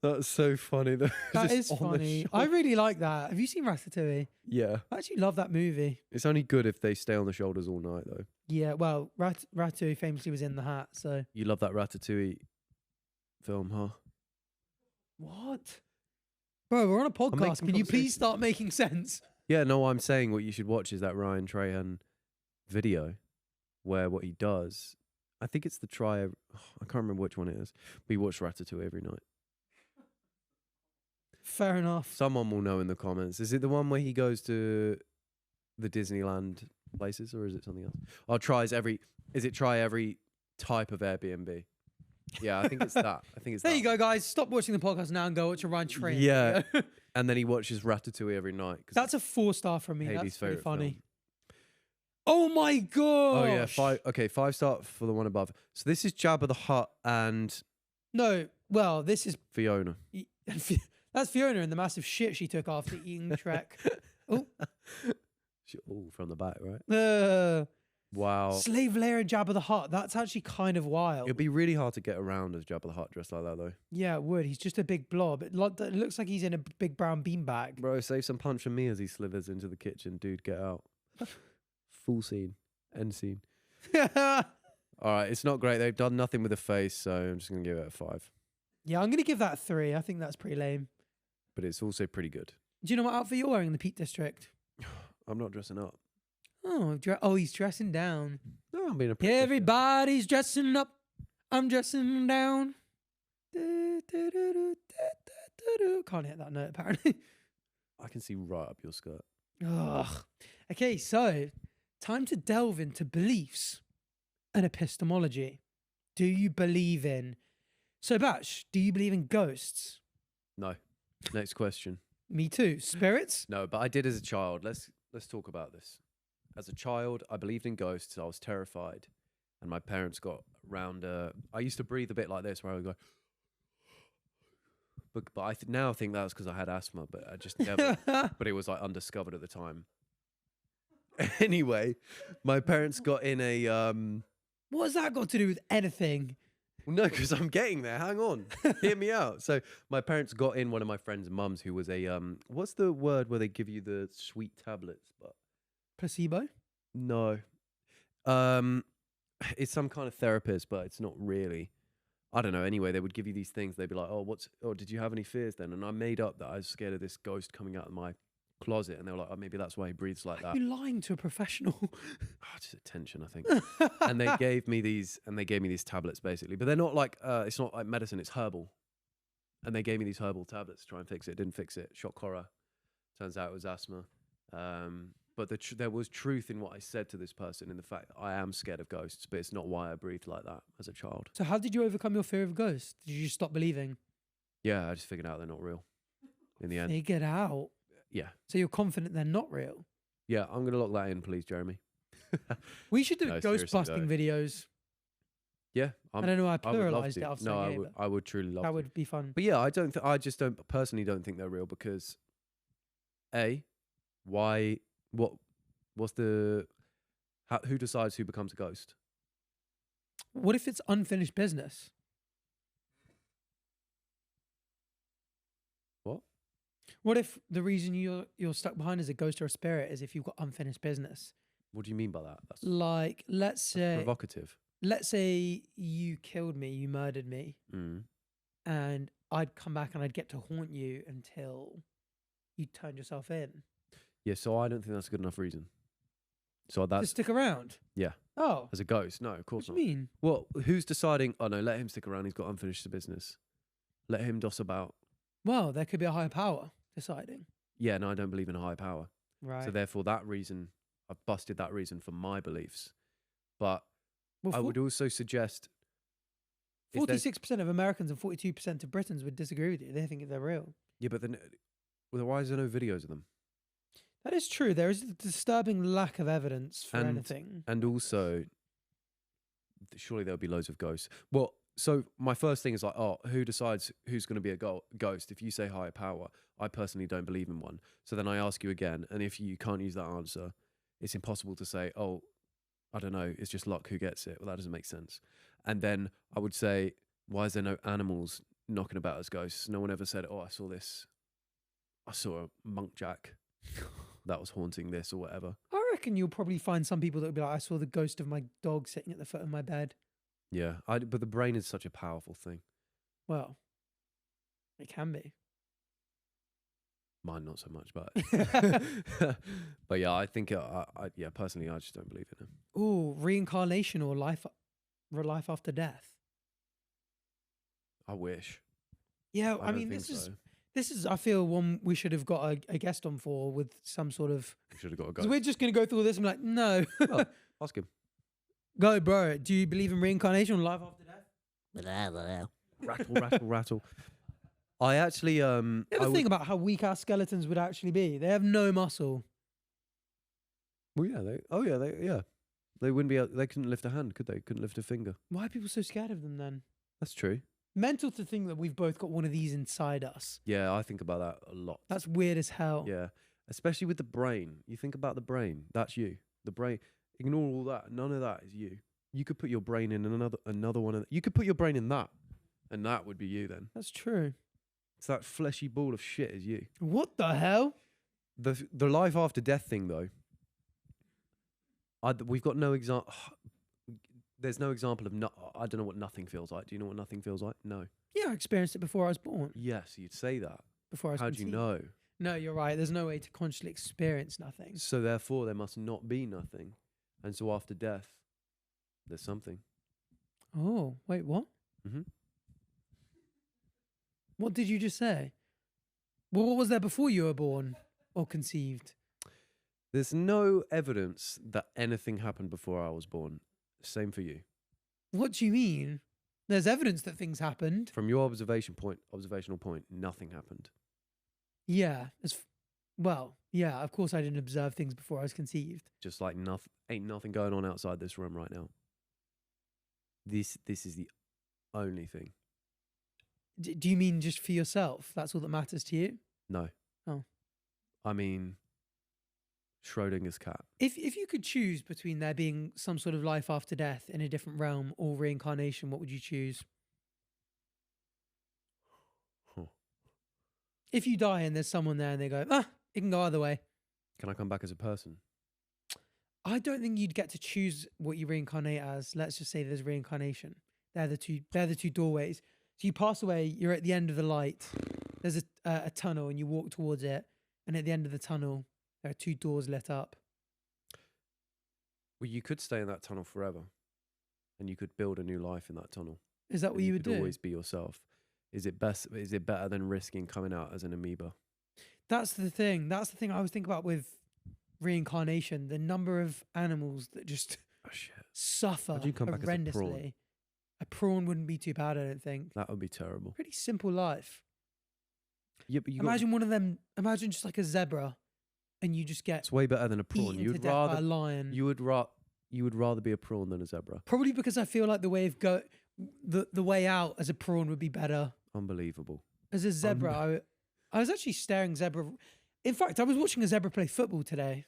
That's so funny. That Is funny. I really like that. Have you seen Ratatouille? Yeah. I actually love that movie. It's only good if they stay on the shoulders all night, though. Yeah, well, Ratatouille famously was in The Hat, so. You love that Ratatouille film, huh? What? Bro, we're on a podcast. making Can you please conversation. start making sense? Yeah, no, I'm saying what you should watch is that Ryan Trahan video where what he does, I think it's I can't remember which one it is, but he watches Ratatouille every night. Fair enough. Someone will know in the comments. Is it the one where he goes to the Disneyland places, or is it something else? Or try every type of Airbnb? Yeah, I think it's that. There you go, guys. Stop watching the podcast now and go watch a Ryan Trahan. Yeah. And then he watches Ratatouille every night. That's a 4-star from me. Haley's That's pretty favourite funny. film. Oh my God. Oh yeah, 5. Okay, 5 star for the one above. So this is Jabba the Hutt and No, well, this is Fiona. that's Fiona in the massive shit she took after eating Shrek. Oh, From the back, right? Wow. Slave Lair Jabba the Hutt. That's actually kind of wild. It'd be really hard to get around as Jabba the Hutt dressed like that, though. Yeah, it would. He's just a big blob. It looks like he's in a big brown beanbag. Bro, save some punch from me as he slithers into the kitchen. Dude, get out. Full scene. End scene. All right, it's not great. They've done nothing with the face, so I'm just going to give it a 5. Yeah, I'm going to give that a 3. I think that's pretty lame. But it's also pretty good. Do you know what outfit you're wearing in the Peak District? I'm not dressing up. Oh, he's dressing down. No, I'm being a prick. Everybody's dressing up. I'm dressing down. Can't hit that note, apparently. I can see right up your skirt. Ugh. Okay, so time to delve into beliefs and epistemology. Do you believe in... So, Batch, do you believe in ghosts? No. Next question. Me too. Spirits? No, but I did as a child. Let's talk about this. As a child, I believed in ghosts. I was terrified. And my parents got round... I used to breathe a bit like this, where I would go... But I now think that was because I had asthma, but I just never... but it was like undiscovered at the time. Anyway, my parents got in a... What has that got to do with anything? No, because I'm getting there. Hang on. Hear me out. So my parents got in one of my friend's mums who was a... what's the word where they give you the sweet tablets? But Placebo? no. It's some kind of therapist, but it's not really. I don't know. Anyway, they would give you these things. They'd be like, did you have any fears then? And I made up that I was scared of this ghost coming out of my closet. And they were like, oh, maybe that's why he breathes like that. You're lying to a professional. Just attention, I think. And they gave me these tablets basically. But they're not like, it's not like medicine, it's herbal. And they gave me these herbal tablets to try and fix it. Didn't fix it. Shock horror. Turns out it was asthma. But there was truth in what I said to this person, in the fact that I am scared of ghosts, but it's not why I breathed like that as a child. So how did you overcome your fear of ghosts? Did you just stop believing? Yeah, I just figured out they're not real in the end. Figured out. Yeah. So you're confident they're not real? Yeah, I'm going to lock that in, please, Jeremy. We should do No, ghost seriously, busting though. videos. Yeah. I don't know why I I would love pluralized it to. after No, saying it, but I would truly love that to. would be fun. But yeah, I just don't personally don't think they're real because why what's the who decides who becomes a ghost? What if it's unfinished business? What? What if the reason you're stuck behind as a ghost or a spirit is if you've got unfinished business? What do you mean by that? That's Like, let's say provocative. let's say you killed me, you murdered me, Mm. and I'd come back and I'd get to haunt you until you turned yourself in. Yeah, so I don't think that's a good enough reason. So To that's stick around. yeah, Oh, as a ghost. No, of what course do not. you mean? Well, who's deciding? Oh no, let him stick around. He's got unfinished business. Let him doss about. Well, there could be a higher power deciding. Yeah, no, I don't believe in a high power. Right. So therefore, that reason, I've busted that reason for my beliefs. But well, I would also suggest if there's- 46% of Americans and 42% of Britons would disagree with you. They think they're real. Yeah, but then why is there no videos of them? That is true. There is a disturbing lack of evidence for anything. And also, surely there'll be loads of ghosts. Well, so my first thing is like, oh, who decides who's going to be a ghost? If you say higher power, I personally don't believe in one. So then I ask you again, and if you can't use that answer, it's impossible to say, oh, I don't know, it's just luck, who gets it? Well, that doesn't make sense. And then I would say, why is there no animals knocking about as ghosts? No one ever said, oh, I saw this. I saw a monk jack that was haunting this or whatever. I reckon you'll probably find some people that would be like, I saw the ghost of my dog sitting at the foot of my bed. Yeah, but the brain is such a powerful thing. Well, it can be. Mine not so much, but but yeah, I think yeah, personally, I just don't believe in it. Ooh, reincarnation or life after death. I wish. Yeah, I don't mean, think so. this is I feel one we should have got a guest on for with some sort of. We should have got a Because go. we're just gonna go through all this and be like, no. Oh, ask him. Go, bro. Do you believe in reincarnation or life after death? Rattle, rattle, rattle. I actually You ever think about how weak our skeletons would actually be? They have no muscle. Well, yeah, they wouldn't be. They couldn't lift a hand, could they? Couldn't lift a finger. Why are people so scared of them then? That's true. Mental to think that we've both got one of these inside us. Yeah, I think about that a lot. That's weird as hell. Yeah, especially with the brain. You think about the brain. That's you. The brain. Ignore all that. None of that is you. You could put your brain in another one. You could put your brain in that, and that would be you then. That's true. It's that fleshy ball of shit is you. What the hell? The life after death thing though. We've got no example. There's no example of I don't know what nothing feels like. Do you know what nothing feels like? No. Yeah, I experienced it before I was born. Yes, you'd say that. Before I was How do you conceived. know? No, you're right. There's no way to consciously experience nothing. So therefore, there must not be nothing. And so after death, there's something. Oh, wait, what? Mm-hmm. What did you just say? Well, what was there before you were born or conceived? There's no evidence that anything happened before I was born. Same for you. What do you mean? There's evidence that things happened. From your observational point, nothing happened. Yeah. Well, yeah, of course I didn't observe things before I was conceived. Just like ain't nothing going on outside this room right now. This is the only thing. Do you mean just for yourself? That's all that matters to you? No. Oh. I mean, Schrodinger's cat. If you could choose between there being some sort of life after death in a different realm or reincarnation, what would you choose? Huh. If you die and there's someone there and they go, it can go either way. Can I come back as a person? I don't think you'd get to choose what you reincarnate as. Let's just say there's reincarnation. They're the two doorways. So you pass away, you're at the end of the light. There's a tunnel and you walk towards it. And at the end of the tunnel, there are two doors lit up. Well, you could stay in that tunnel forever. And you could build a new life in that tunnel. Is that And what you would could do? always be yourself. Is it better than risking coming out as an amoeba? That's the thing. That's the thing I was thinking about with reincarnation, the number of animals that just Oh shit. suffer How'd you come back as a prawn? horrendously. A prawn wouldn't be too bad, I don't think. That would be terrible. Pretty simple life. Yeah, but you Imagine one of them. Imagine just like a zebra, and you just get it's way better than a prawn. eaten to death by a lion. You would rather be a prawn than a zebra. Probably because I feel like the way of the way out as a prawn would be better. Unbelievable. As a zebra, I was actually staring zebra. In fact, I was watching a zebra play football today.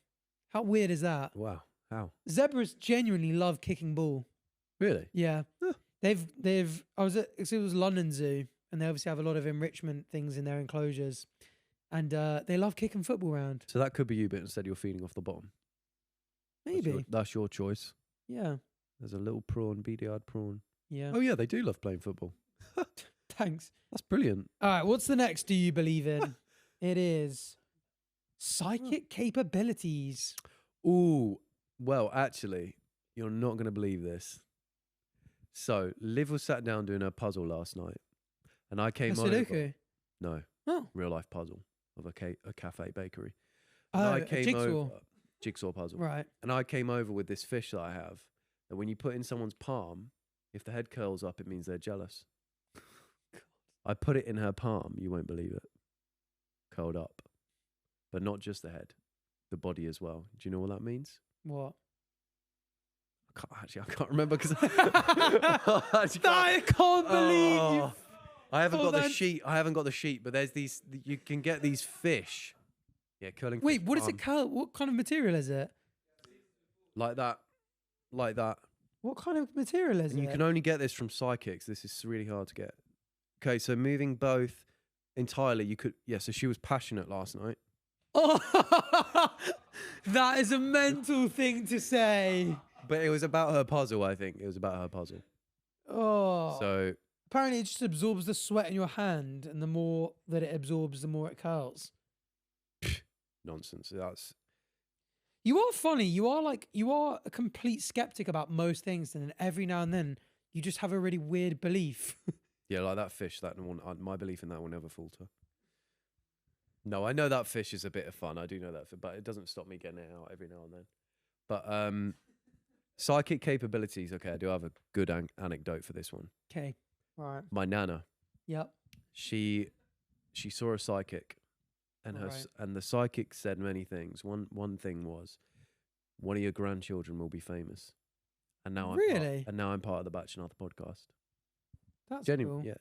How weird is that? Wow. How? Zebras genuinely love kicking ball. Really? Yeah. Huh. It was London Zoo, and they obviously have a lot of enrichment things in their enclosures. And they love kicking football around. So that could be you, but instead you're feeding off the bottom. Maybe. That's your choice. Yeah. There's a little prawn, beady-eyed prawn. Yeah. Oh yeah, they do love playing football. Thanks. That's brilliant. All right. What's the next do you believe in? It is psychic capabilities. Ooh, well, actually, you're not going to believe this. So, Liv was sat down doing her puzzle last night, and I came A over. Sudoku? No, Oh. real life puzzle of a cafe bakery. Oh, And I a came jigsaw. over, jigsaw puzzle. Right. And I came over with this fish that I have. That when you put in someone's palm, if the head curls up, it means they're jealous. I put it in her palm. You won't believe it. Curled up, but not just the head, the body as well. Do you know what that means? What? I can't remember because I can't believe you. I haven't got the that. sheet. I haven't got the sheet, but there's these. You can get these fish. Yeah, curling. Wait, fish what is it palm. called? What kind of material is it? Like that, like that. What kind of material is And it? you can only get this from psychics. This is really hard to get. Okay, so moving both entirely, you could. Yeah, so she was passionate last night. Oh, that is a mental thing to say. But it was about her puzzle, I think. It was about her puzzle. Oh. So Apparently, it just absorbs the sweat in your hand, and the more that it absorbs, the more it curls. nonsense. That's You are funny. You are a complete skeptic about most things, and then every now and then you just have a really weird belief. yeah, like that fish. That one. My belief in that will never falter. No, I know that fish is a bit of fun. I do know that, but it doesn't stop me getting it out every now and then. But psychic capabilities. Okay, I do have a good anecdote for this one. Okay. All right. My nana. Yep. She saw a psychic, and Right. and the psychic said many things. One thing was, one of your grandchildren will be famous, and now Really? I'm part of the Batch and Arthur podcast. That's Genuine, cool. yeah,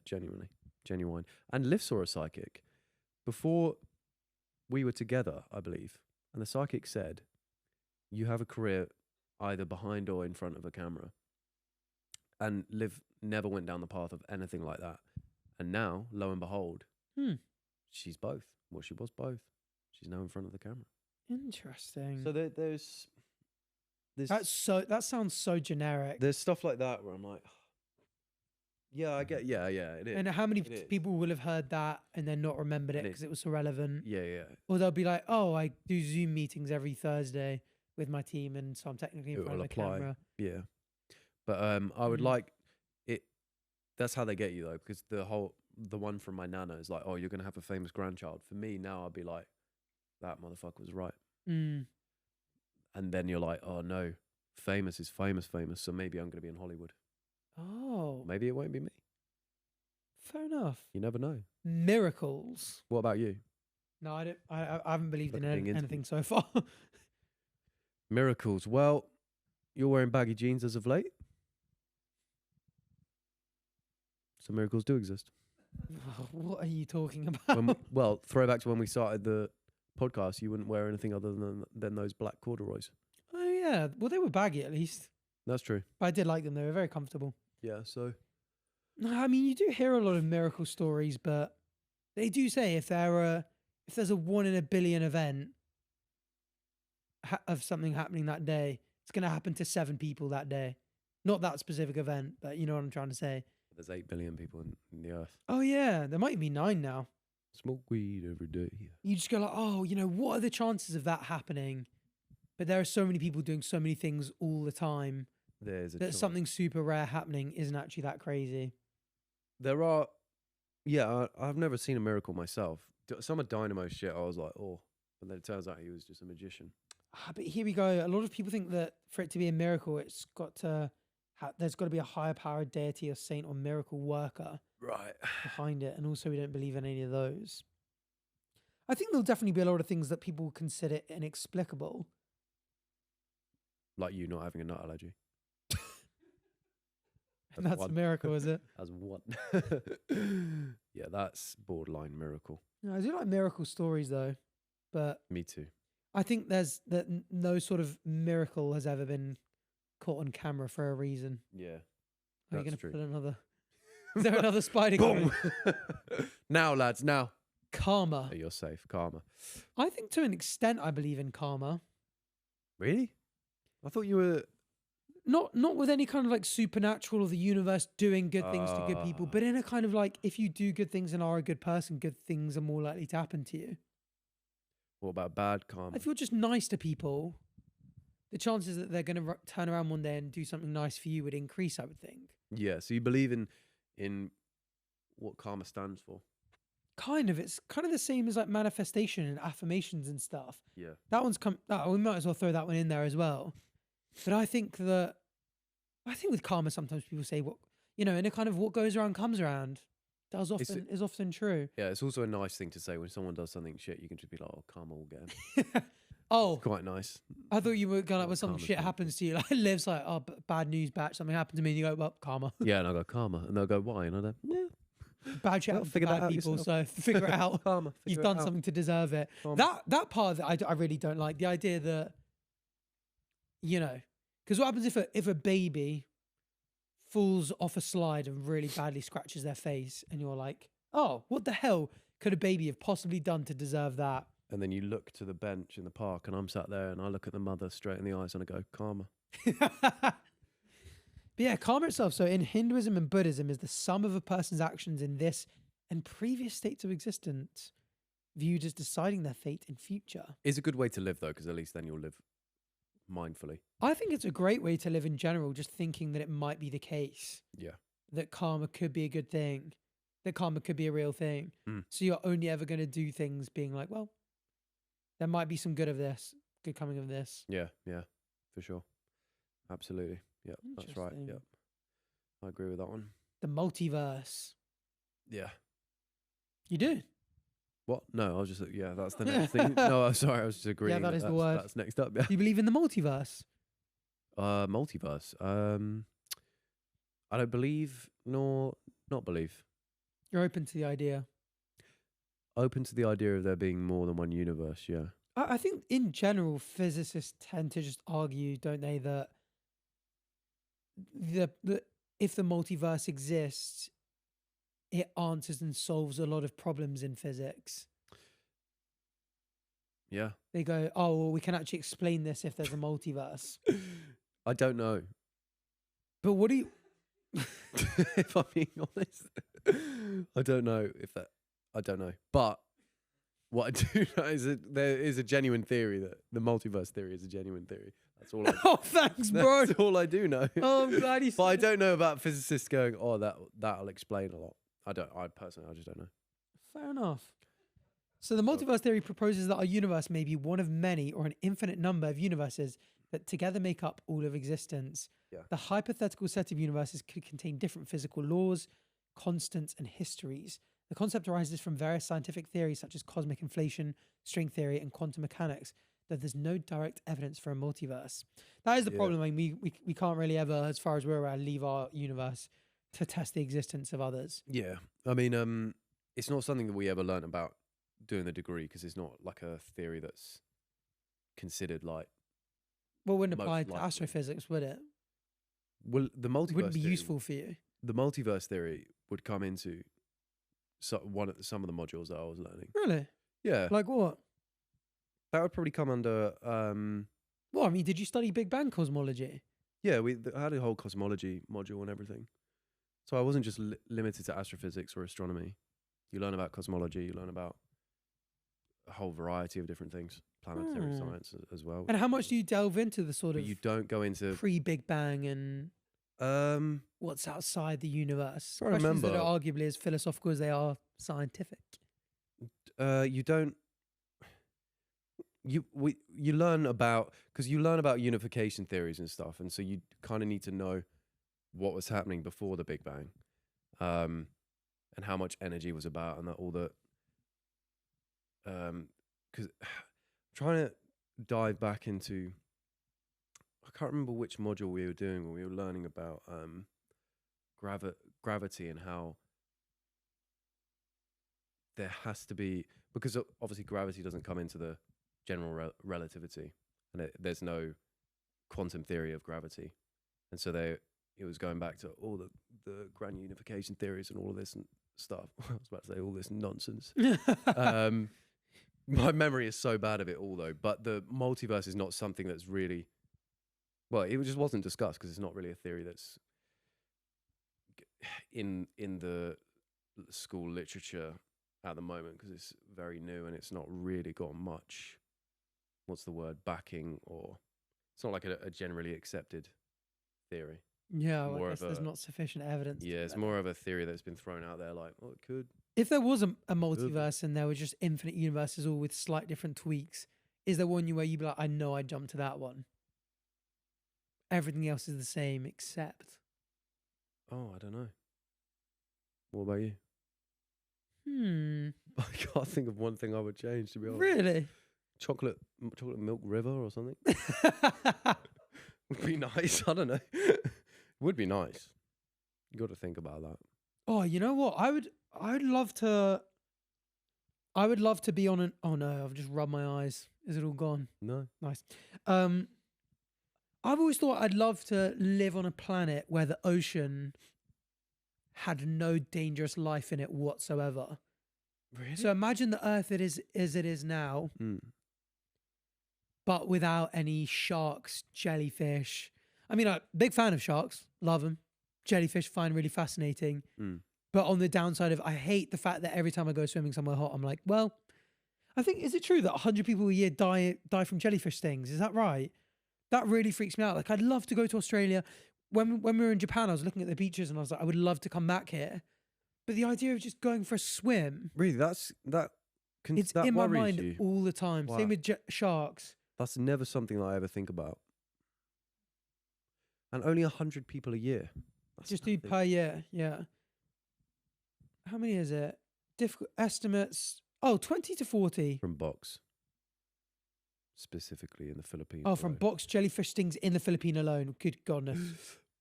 genuine. And Liv saw a psychic before we were together, I believe, and the psychic said, "You have a career either behind or in front of a camera." And Liv never went down the path of anything like that. And now, lo and behold, she's both. Well, she was both. She's now in front of the camera. Interesting. So there's That sounds so generic. there's stuff like that where I'm like, yeah, I get, yeah, it is. And how many It is. people will have heard that and then not remembered it And it- because it was so relevant? Yeah. Or they'll be like, "Oh, I do Zoom meetings every Thursday with my team, and so I'm technically in It front will of the apply. camera." Yeah. But I would Mm. like it. That's how they get you though, because the one from my nana is like, "Oh, you're gonna have a famous grandchild." For me now, I'd be like, "That motherfucker was right." Mm. And then you're like, "Oh no, famous is famous. So maybe I'm gonna be in Hollywood. Oh, Maybe it won't be me. fair enough. You never know." Miracles. What about you? No, I don't. I haven't believed in Being into anything so far. Miracles. Well, you're wearing baggy jeans as of late. So miracles do exist. What are you talking about? Well, throwback to when we started the podcast, you wouldn't wear anything other than those black corduroys. Oh yeah. Well, they were baggy at least, That's true. but I did like them. They were very comfortable. Yeah, so No, I mean, you do hear a lot of miracle stories, but they do say if there's a 1 in a billion event of something happening that day, it's going to happen to 7 people that day. Not that specific event, but you know what I'm trying to say. there's 8 billion people in the earth. Oh yeah, there might be 9 now. Smoke weed every day. You just go like, oh, what are the chances of that happening? But there are so many people doing so many things all the time There's a that chance. something super rare happening isn't actually that crazy. There are, yeah, I've never seen a miracle myself. Some of Dynamo's shit, I was like, oh. But then it turns out he was just a magician. But here we go. A lot of people think that for it to be a miracle, it's got to there's got to be a higher powered deity or saint or miracle worker Right. behind it, and also we don't believe in any of those. I think there'll definitely be a lot of things that people consider inexplicable. Like you not having a nut allergy. And that's a miracle, is it? As one. Yeah, that's borderline miracle. No, I do like miracle stories though, but Me too. I think no sort of miracle has ever been caught on camera for a reason. Yeah. Are you That's going to true. put another? Is there another spider Boom! going? Now, lads, now. Karma. You're safe. Karma. I think to an extent I believe in karma. Really? I thought you were... Not with any kind of like supernatural or the universe doing good things to good people, but in a kind of like if you do good things and are a good person, good things are more likely to happen to you. What about bad karma? If you're just nice to people, the chances that they're going to turn around one day and do something nice for you would increase, I would think. Yeah, so you believe in what karma stands for? Kind of. It's kind of the same as like manifestation and affirmations and stuff. Yeah. That one's we might as well throw that one in there as well. But I think with karma, sometimes people say in a kind of what goes around comes around is often true. Yeah, it's also a nice thing to say when someone does something shit. You can just be like, "Oh, karma will get him." Oh, Quite nice. I thought you were going like when something karma's shit good. happens to you, like Liv's like, oh, bad news, batch. Something happened to me, and you go, well, karma. Yeah, and I go karma, and they'll go, "Why?" And I go, "Yeah, Bad shit Well, happens to figure that bad out people, yourself. so figure it out. karma. You've figure it done out. something to deserve it. Karma." That part that I really don't like. The idea that, because what happens if a baby falls off a slide and really badly scratches their face, and you're like, oh, what the hell could a baby have possibly done to deserve that? And then you look to the bench in the park, and I'm sat there, and I look at the mother straight in the eyes, and I go, "Karma." But yeah, karma itself, so in Hinduism and Buddhism, is the sum of a person's actions in this and previous states of existence, viewed as deciding their fate in future. It's a good way to live, though, because at least then you'll live mindfully. I think it's a great way to live in general, just thinking that it might be the case, Yeah. that karma could be a good thing, that karma could be a real thing. Mm. So you're only ever going to do things being like, well, there might be some good coming of this. Yeah, for sure. Absolutely. Yeah, that's right. Interesting. Yeah. I agree with that one. The multiverse. Yeah. You do? What? No, I was just, that's the next thing. No, I'm sorry, I was just agreeing. that is the word. That's next up, yeah. You believe in the multiverse? Multiverse. I don't believe nor not believe. You're open to the idea. Open to the idea of there being more than one universe, yeah. I think in general, physicists tend to just argue, don't they, that if the multiverse exists, it answers and solves a lot of problems in physics. Yeah. They go, oh, well, we can actually explain this if there's a multiverse. I don't know. But what do you... If I'm being honest, I don't know I don't know. But what I do know is that there is a genuine theory that the multiverse theory is a genuine theory. That's all Oh, thanks, bro. That's all I do know. Oh, I'm glad you But I said don't know about physicists going, oh, that'll explain a lot. I personally just don't know. Fair enough. So the multiverse theory proposes that our universe may be one of many or an infinite number of universes that together make up all of existence. Yeah. The hypothetical set of universes could contain different physical laws, constants, and histories. The concept arises from various scientific theories such as cosmic inflation, string theory, and quantum mechanics, though there's no direct evidence for a multiverse. That is the problem. I mean, we can't really ever, as far as we're aware, leave our universe to test the existence of others. Yeah. I mean, it's not something that we ever learn about doing the degree because it's not like a theory that's considered like... Well, it wouldn't most apply to likely. astrophysics, would it? Well, the multiverse Wouldn't be theory, useful for you. The multiverse theory would come into some of the modules that I was learning. Really? Yeah. Like what? That would probably come under... Well, I mean, did you study Big Bang cosmology? Yeah, I had a whole cosmology module and everything. So I wasn't just limited to astrophysics or astronomy. You learn about cosmology, you learn about a whole variety of different things, planetary science as well. And how much do you delve into the sort But of you don't go into... pre-Big Bang and what's outside the universe? I Questions that remember- are arguably as philosophical as they are scientific. You don't... you learn about, because you learn about unification theories and stuff, and so you kind of need to know what was happening before the Big Bang, and how much energy was about, and that all the because trying to dive back into, I can't remember which module we were doing when we were learning about gravity and how there has to be, because obviously gravity doesn't come into the general relativity, and there's no quantum theory of gravity, and so it was going back to all the grand unification theories and all of this and stuff. I was about to say all this nonsense. My memory is so bad of it all, though. But the multiverse is not something that's really, well, it just wasn't discussed because it's not really a theory that's in the school literature at the moment, because it's very new and it's not really got much, what's the word, backing, or it's not like a generally accepted theory. Yeah, well, More I guess of there's a- not sufficient evidence. Yeah, to it's that. more of a theory that's been thrown out there, like, well, it could. If there was a multiverse and there were just infinite universes, all with slight different tweaks, is there one where you'd be like, I know I'd jump to that one? Everything else is the same except. Oh, I don't know. What about you? I can't think of one thing I would change, to be honest. Really? Chocolate milk river or something would be nice. I don't know. Would be nice. You got to think about that. Oh, you know what? I would love to be on an. Oh no, I've just rubbed my eyes. Is it all gone? No. Nice. I've always thought I'd love to live on a planet where the ocean had no dangerous life in it whatsoever. Really? So imagine the Earth as it is now, but without any sharks, jellyfish. I mean, I'm a big fan of sharks. Love them. Jellyfish, find really fascinating. But on the downside of, I hate the fact that every time I go swimming somewhere hot, I'm like, well, I think, is it true that 100 people a year die from jellyfish stings? Is that right? That really freaks me out. Like, I'd love to go to Australia. When we were in Japan, I was looking at the beaches and I was like, I would love to come back here. But the idea of just going for a swim, Really, it's that in my worries mind you? all the time. Wow. Same with sharks. That's never something that I ever think about. And only 100 people a year. That's Just do nothing. per year, yeah. How many is it? Difficult estimates. Oh, 20 to 40. From box. Specifically in the Philippines. Oh, from alone. box jellyfish stings in the Philippines alone. Good goodness.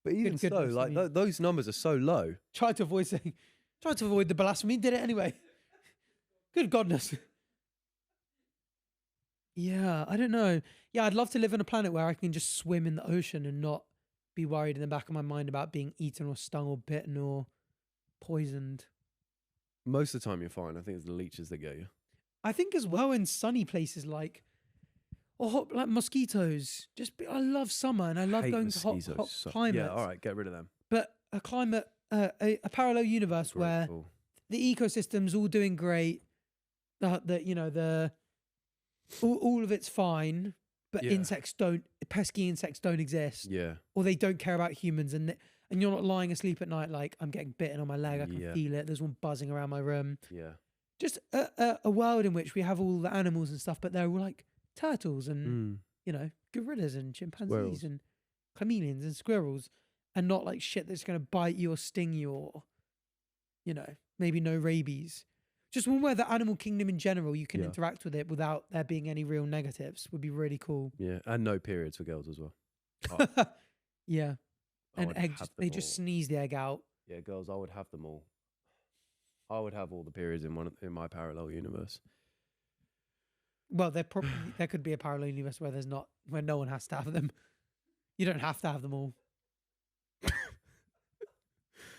But even so, goodness, I like mean- those numbers are so low. Tried to avoid the blasphemy, did it anyway. Good goodness. Yeah, I don't know. Yeah, I'd love to live on a planet where I can just swim in the ocean and not be worried in the back of my mind about being eaten or stung or bitten or poisoned. Most of the time you're fine. I think it's the leeches that get you. I think as well in sunny places like mosquitoes. I love summer and I love Hate going to hot mosquitoes so- climates. Yeah, all right, get rid of them. But a climate, a parallel universe where Grateful. the ecosystem's all doing great. All of it's fine, but Yeah. pesky insects don't exist, Yeah. or they don't care about humans, and you're not lying asleep at night like, I'm getting bitten on my leg, I can Yeah. feel it. There's one buzzing around my room. Yeah. Just a world in which we have all the animals and stuff, but they're all like turtles and gorillas and chimpanzees Squirrels. and chameleons and squirrels, and not like shit that's going to bite you or sting you, or maybe no rabies. Just one where the animal kingdom in general, you can Yeah. interact with it without there being any real negatives, would be really cool. Yeah. And no periods for girls as well. Yeah, I and would egg. have They them just all. sneeze the egg out. Yeah, girls, I would have them all. I would have all the periods in my parallel universe. Well, there could be a parallel universe where no one has to have them. You don't have to have them all.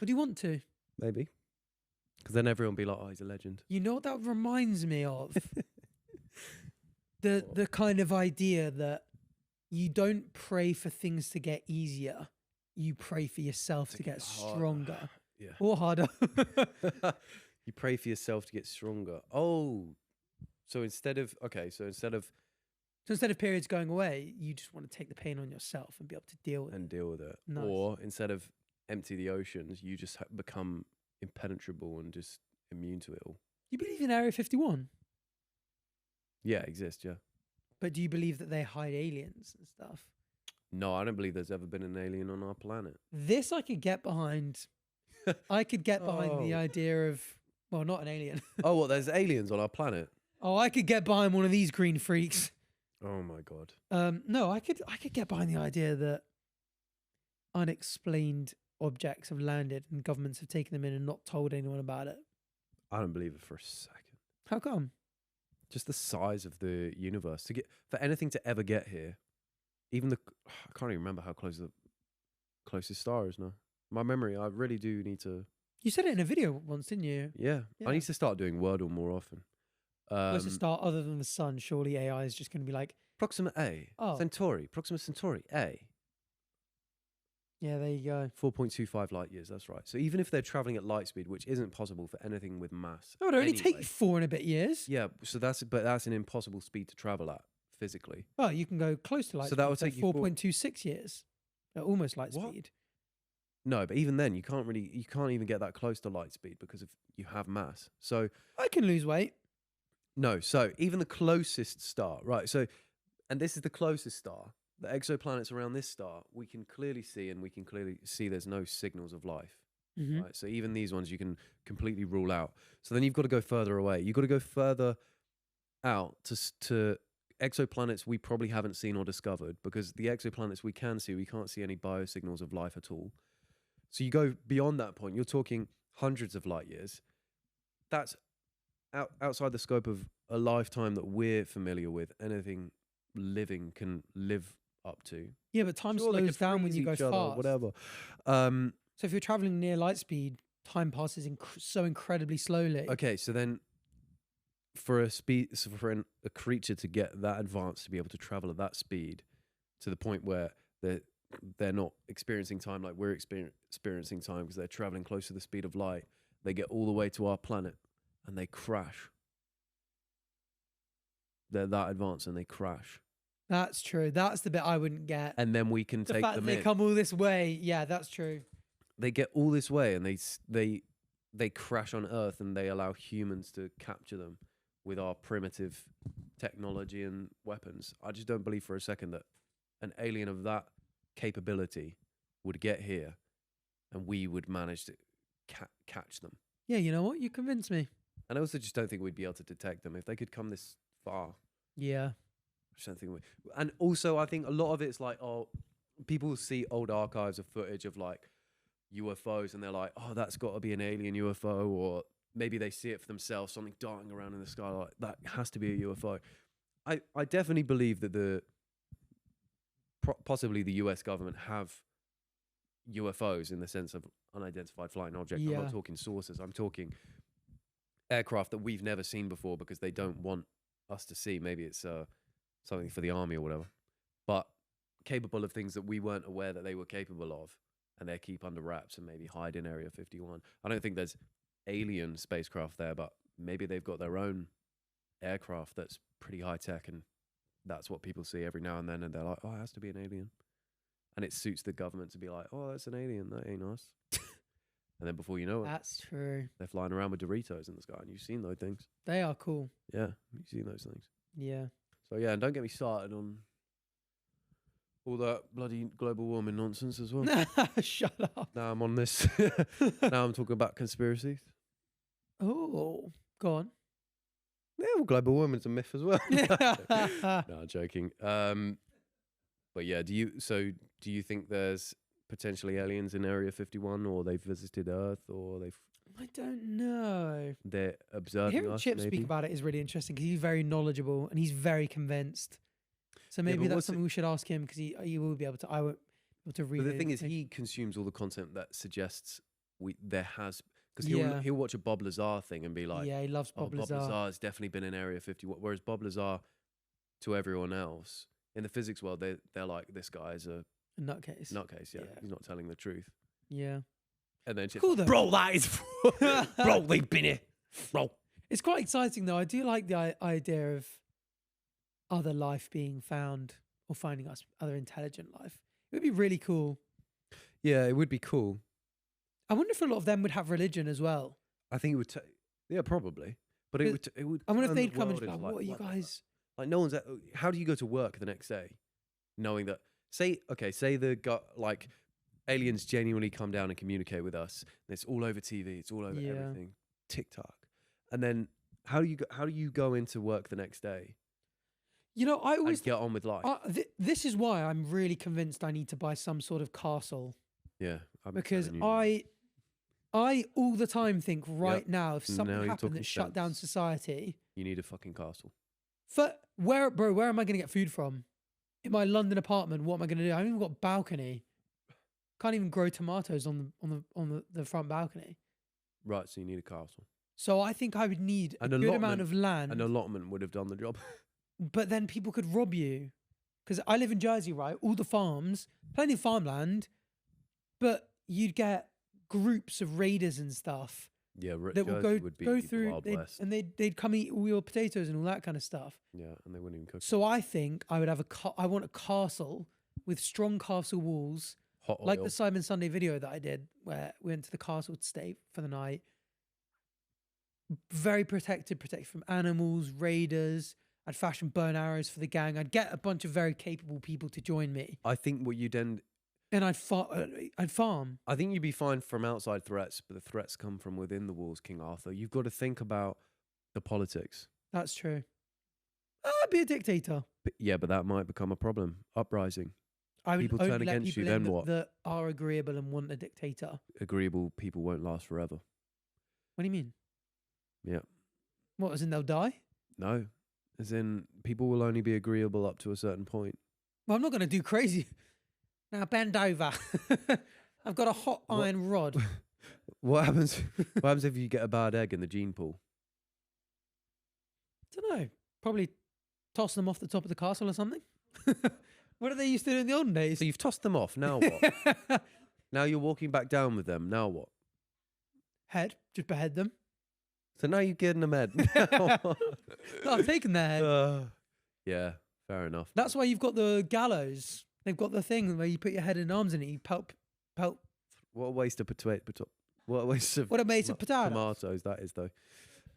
But do you want to? Maybe. Because then everyone will be like, oh, he's a legend. You know what that reminds me of? The kind of idea that you don't pray for things to get easier. You pray for yourself to get harder. stronger Yeah. or harder. You pray for yourself to get stronger. Oh. So instead of So instead of periods going away, you just want to take the pain on yourself and be able to deal with it. and deal with it. Nice. Or instead of empty the oceans, you just become impenetrable and just immune to it all. You believe in Area 51? Yeah, it exists, yeah. But do you believe that they hide aliens and stuff? No, I don't believe there's ever been an alien on our planet. This I could get behind. I could get behind the Oh. idea of, well, not an alien. Oh, what? There's aliens on our planet? Oh, I could get behind one of these green freaks. Oh my god. No, I could get behind the idea that unexplained objects have landed and governments have taken them in and not told anyone about it. I don't believe it for a second. How come? Just the size of the universe to get for anything to ever get here. Even I can't even remember how close the closest star is now. My memory, I really do need to. You said it in a video once, didn't you? Yeah. Yeah. I need to start doing Wordle more often. Closest star other than the sun. Surely AI is just going to be like, Proxima A. Oh. Centauri. Proxima Centauri A. yeah, there you go. 4.25 light years. That's right. So even if they're traveling at light speed, which isn't possible for anything with mass. It would only take anyway. you 4 and a bit years. Yeah. So that's an impossible speed to travel at physically. Oh, you can go close to light So speed. that would take you 4.26 years. At almost light What? speed. No, but even then, you can't even get that close to light speed because you have mass. So I can lose weight. no, so even the closest star, right? So, and this is the closest star. The exoplanets around this star, we can clearly see, and we can clearly see there's no signals of life. Mm-hmm. Right? So even these ones you can completely rule out. So then you've got to go further away. You've got to go further out to exoplanets we probably haven't seen or discovered, because the exoplanets we can see, we can't see any biosignals of life at all. So you go beyond that point, you're talking hundreds of light years. That's outside the scope of a lifetime that we're familiar with, anything living can live up to. Yeah, but time Sure, they slows could down when freeze you go each other, fast. whatever. So if you're traveling near light speed, time passes so incredibly slowly. Okay, so then for a creature to get that advanced, to be able to travel at that speed to the point where they're not experiencing time like we're experiencing time, because they're traveling close to the speed of light, they get all the way to our planet and they crash. They're that advanced and they crash. That's true. That's the bit I wouldn't get. And then we can The take fact them that they in. come all this way. Yeah, that's true. They get all this way and they crash on Earth, and they allow humans to capture them with our primitive technology and weapons. I just don't believe for a second that an alien of that capability would get here and we would manage to catch them. Yeah, you know what? You convinced me. And I also just don't think we'd be able to detect them if they could come this far. Yeah. I just don't think we. And also, I think a lot of it's like, oh, people see old archives of footage of like UFOs, and they're like, oh, that's got to be an alien UFO, or maybe they see it for themselves, something darting around in the sky, like that has to be a UFO. I definitely believe that possibly the US government have UFOs in the sense of unidentified flying object. I'm Yeah. not talking saucers. I'm talking aircraft that we've never seen before because they don't want us to see. Maybe it's something for the army or whatever, but capable of things that we weren't aware that they were capable of, and they keep under wraps and maybe hide in Area 51. I don't think there's alien spacecraft there, but maybe they've got their own aircraft that's pretty high tech, and that's what people see every now and then, and they're like, oh, it has to be an alien. And it suits the government to be like, oh, that's an alien, that ain't us. And then before you know it, That's true. they're flying around with Doritos in the sky, and you've seen those things. They are cool. Yeah, you've seen those things. Yeah. So yeah, and don't get me started on all that bloody global warming nonsense as well. Shut up. Now I'm on this. Now I'm talking about conspiracies. Oh, go on. Yeah, well, global warming's a myth as well. I No, I'm joking. But yeah, do you think there's potentially aliens in Area 51, or they've visited Earth, or don't know. they're observing Hearing us? Chip maybe? speak about it is really interesting because he's very knowledgeable and he's very convinced. So maybe but that's what's something we should ask him, because he will be able to. I won't be able to read. But the thing it. is, he consumes all the content that suggests there has, because Yeah. he'll watch a Bob Lazar thing and be like, yeah, he loves oh, Bob Lazar. Lazar's definitely been in Area 51. Whereas Bob Lazar, to everyone else in the physics world, they're like, this guy is a A nutcase. nutcase. Yeah, Yeah. he's not telling the truth. Yeah. And then Chip's Cool like, though. bro, that is, bro, they've been here, bro. It's quite exciting though. I do like the idea of other life being found, or finding us other intelligent life. It would be really cool. Yeah, it would be cool. I wonder if a lot of them would have religion as well. I think it would. Yeah, probably. But it would. I wonder if turn they'd the come and world be like, into "What are you the- guys? Like no one's. How do you go to work the next day, knowing that? Say the like aliens genuinely come down and communicate with us. And it's all over TV. It's all over everything. TikTok, and then how do you go into work the next day? You know, I always get on with life. This is why I'm really convinced I need to buy some sort of castle. Yeah, because I all the time think now if something happened that shut down society, you need a fucking castle. Where am I going to get food from? In my London apartment, what am I going to do? I haven't even got a balcony. Can't even grow tomatoes on the front balcony. Right, so you need a castle. So I think I would need a good amount of land. An allotment would have done the job. But then people could rob you. Because I live in Jersey, right? All the farms, plenty of farmland, but you'd get groups of raiders and stuff. Yeah, that will go through, Wild West. and they'd come eat all your potatoes and all that kind of stuff. Yeah, and they wouldn't even cook. So I think I would have I want a castle with strong castle walls, Hot oil. like the Simon Sunday video that I did, where we went to the castle to stay for the night. Very protected from animals, raiders. I'd fashion burn arrows for the gang. I'd get a bunch of very capable people to join me. I think what you'd end. And I'd farm. I think you'd be fine from outside threats, but the threats come from within the walls, King Arthur. You've got to think about the politics. That's true. I'd be a dictator. But that might become a problem. Uprising. I would people only turn let against people you, then in what? that are agreeable and want a dictator. Agreeable people won't last forever. What do you mean? Yeah. What, as in they'll die? No. As in, people will only be agreeable up to a certain point. Well, I'm not going to do crazy. Now bend over. I've got a hot iron rod. What happens if you get a bad egg in the gene pool? Don't know. Probably toss them off the top of the castle or something. What did they used to do in the olden days? So you've tossed them off. Now what? Now you're walking back down with them. Now what? Head. Just behead them. So now you're getting them head. No, I've taken their head. Yeah, fair enough. That's why you've got the gallows. They've got the thing where you put your head and arms in it. You pelt. What a waste of potato. What a waste of potato. Tomatoes that is, though.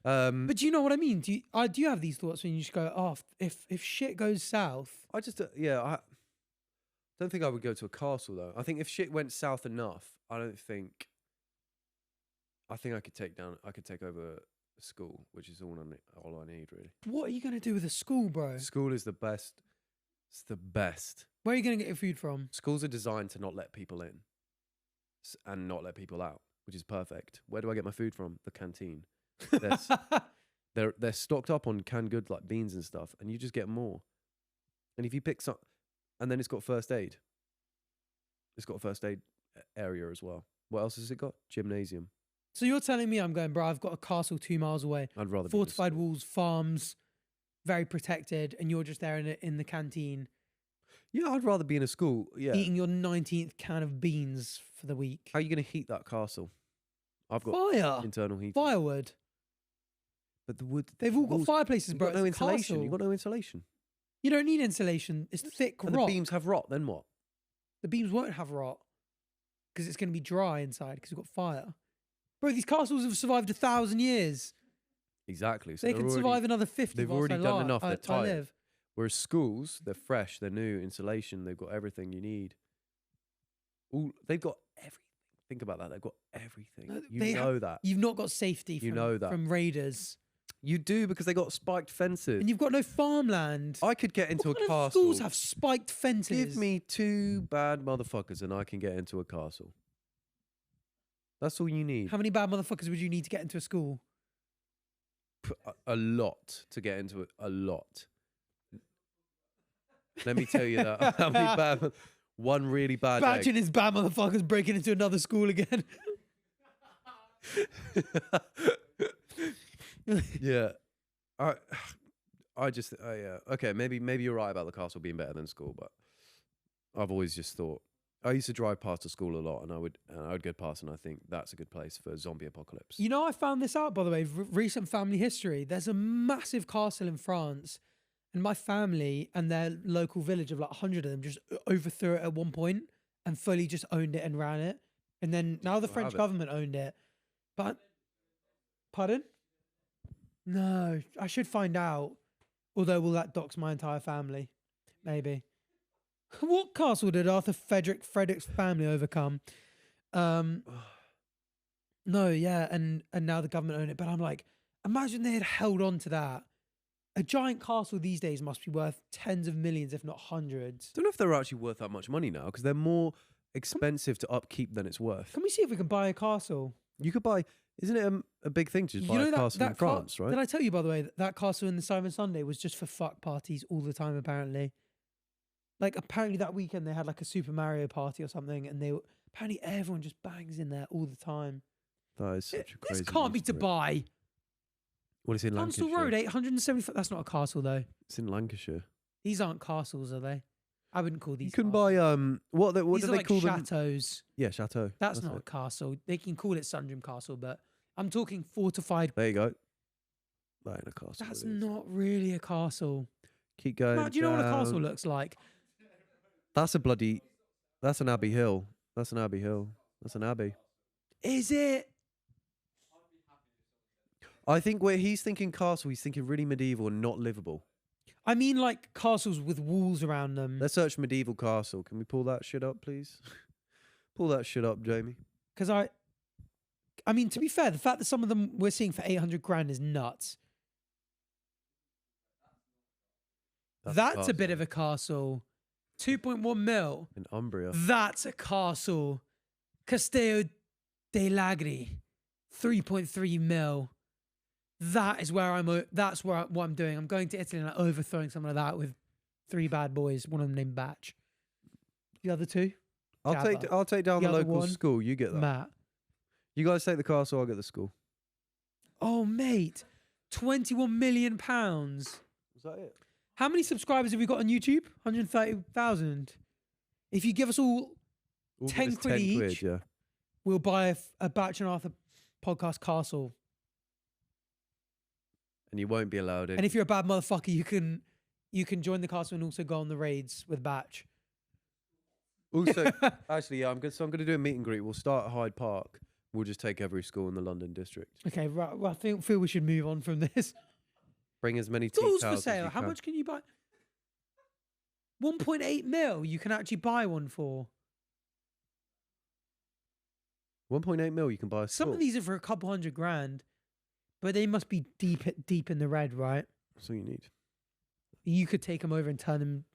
But do you know what I mean? Do you have these thoughts when you just go, oh, if shit goes south? I just I don't think I would go to a castle though. I think if shit went south enough, I think I could take over a school, which is all I need really. What are you gonna do with a school, bro? School is the best. It's the best. Where are you gonna get your food from? Schools are designed to not let people in and not let people out, which is perfect. Where do I get my food from? The canteen. They're stocked up on canned goods like beans and stuff, and you just get more. And if you pick some, and then it's got first aid. It's got a first aid area as well. What else has it got? Gymnasium. So you're telling me I'm going, bro, I've got a castle 2 miles away. I'd rather fortified walls, farms, very protected, and you're just there in the canteen. Yeah, I'd rather be in a school. Yeah, eating your 19th can of beans for the week. How are you going to heat that castle? I've got fire, internal heat, firewood. But the wood, they've all got fireplaces, bro. You've got no insulation. You've got no insulation. You don't need insulation. It's thick and rock. The beams have rot. Then what? The beams won't have rot because it's going to be dry inside because you've got fire. Bro, these castles have survived 1,000 years. Exactly. So they can survive another 50. They've already done enough. They're tired. Live. Whereas schools, they're fresh, they're new, insulation, they've got everything you need. They've got everything. Think about that. They've got everything. You know that. You've not got safety from raiders. You do, because they got spiked fences. And you've got no farmland. I could get into a castle. Schools have spiked fences. Give me 2 bad motherfuckers and I can get into a castle. That's all you need. How many bad motherfuckers would you need to get into a school? A lot to get into it. A lot. Let me tell you that. How many bad... One really bad Imagine egg. his bad motherfuckers breaking into another school again. Yeah. Okay, maybe you're right about the castle being better than school, but I've always just thought, I used to drive past a school a lot, and I would go past, and I think that's a good place for a zombie apocalypse. You know, I found this out, by the way, recent family history. There's a massive castle in France, and my family and their local village of like 100 of them just overthrew it at one point and fully just owned it and ran it. And then now the French government owned it. But, pardon? No, I should find out. Although, will that dox my entire family? Maybe. What castle did Arthur Frederick's family overcome? No, yeah, and now the government own it. But I'm like, imagine they had held on to that. A giant castle these days must be worth tens of millions, if not hundreds. Don't know if they're actually worth that much money now because they're more expensive to upkeep than it's worth. Can we see if we can buy a castle? You could buy, isn't it a big thing to just buy a castle in France, right? Did I tell you, by the way, that castle in the Simon Sunday was just for fuck parties all the time, apparently? Like, apparently that weekend they had like a Super Mario party or something, and apparently everyone just bangs in there all the time. That is such a crazy. This can't be to buy. What is it in Lancashire? Tunstall Road, 870. That's not a castle though. It's in Lancashire. These aren't castles, are they? I wouldn't call these. You can castles. buy what These do are they like call them? chateaus. Yeah, chateau. That's not a castle. They can call it Sundrum Castle, but I'm talking fortified. There you go. That ain't a castle. That's not really a castle. Keep going. Matt, do you know what a castle looks like? That's an Abbey Hill. That's an Abbey Hill. That's an abbey. Is it? I think where he's thinking castle, he's thinking really medieval and not livable. I mean, like castles with walls around them. Let's search medieval castle. Can we pull that shit up, please? Pull that shit up, Jamie. Because I mean, to be fair, the fact that some of them we're seeing for 800 grand is nuts. That's a bit of a castle. 2.1 mil. In Umbria. That's a castle. Castello de Lagri. 3.3 mil. That is where that's what I'm doing. I'm going to Italy and overthrowing something like that with 3 bad boys. One of them named Batch. The other 2? I'll take down the local school. You get that. Matt. You guys take the castle, I'll get the school. Oh, mate. £21 million. Was that it? How many subscribers have we got on YouTube? 130,000. If you give us all 10 quid each, yeah. We'll buy a Batch and Arthur podcast castle. And you won't be allowed in. And if you're a bad motherfucker, you can join the castle and also go on the raids with Batch. Also, actually, yeah, I'm going to do a meet and greet. We'll start at Hyde Park. We'll just take every school in the London district. Okay, right. Well, I feel we should move on from this. Bring as many tools tea for sale. How much can you buy? 1.8 mil. You can actually buy one for. 1.8 mil. You can buy a Some of these are for a couple $100 grand, but they must be deep in the red, right? That's all you need. You could take them over and turn them,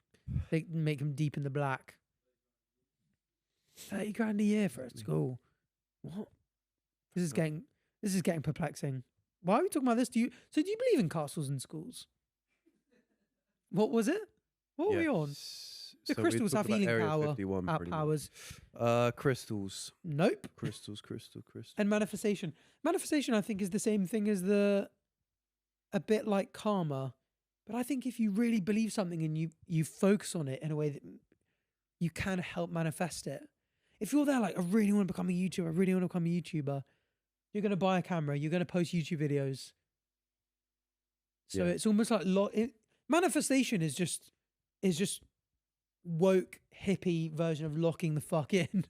make them deep in the black. 30 grand a year for a school. What? This is getting perplexing. Why are we talking about this? Do you believe in castles and schools? What was it? What were we on? The crystals have healing powers. Crystals. Nope. Crystal. And manifestation. Manifestation, I think, is the same thing as a bit like karma. But I think if you really believe something and you focus on it in a way that you can help manifest it. If you're there like, I really want to become a YouTuber, you're going to buy a camera, you're going to post YouTube videos. So it's almost like manifestation is just woke hippie version of locking the fuck in.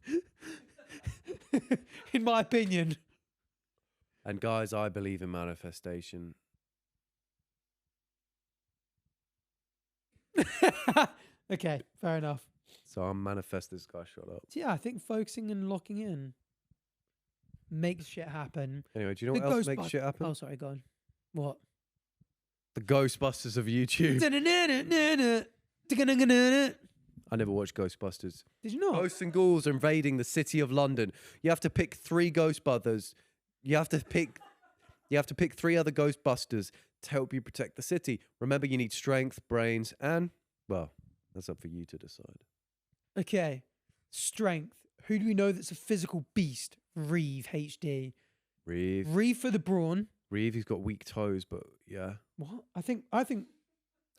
In my opinion. And guys, I believe in manifestation. Okay, fair enough. So I'll manifest this guy shut up. Yeah, I think focusing and locking in makes shit happen. Anyway, do you know what else makes shit happen? Oh, sorry, go on. What? The Ghostbusters of YouTube. I never watched Ghostbusters. Did you not? Ghosts and ghouls are invading the city of London. You have to pick 3 Ghostbusters. You have to pick 3 other Ghostbusters to help you protect the city. Remember, you need strength, brains, and, well, that's up for you to decide. Okay. Strength. Who do we know that's a physical beast? Reeve HD. Reeve for the brawn. Reeve, he's got weak toes, but yeah. What? I think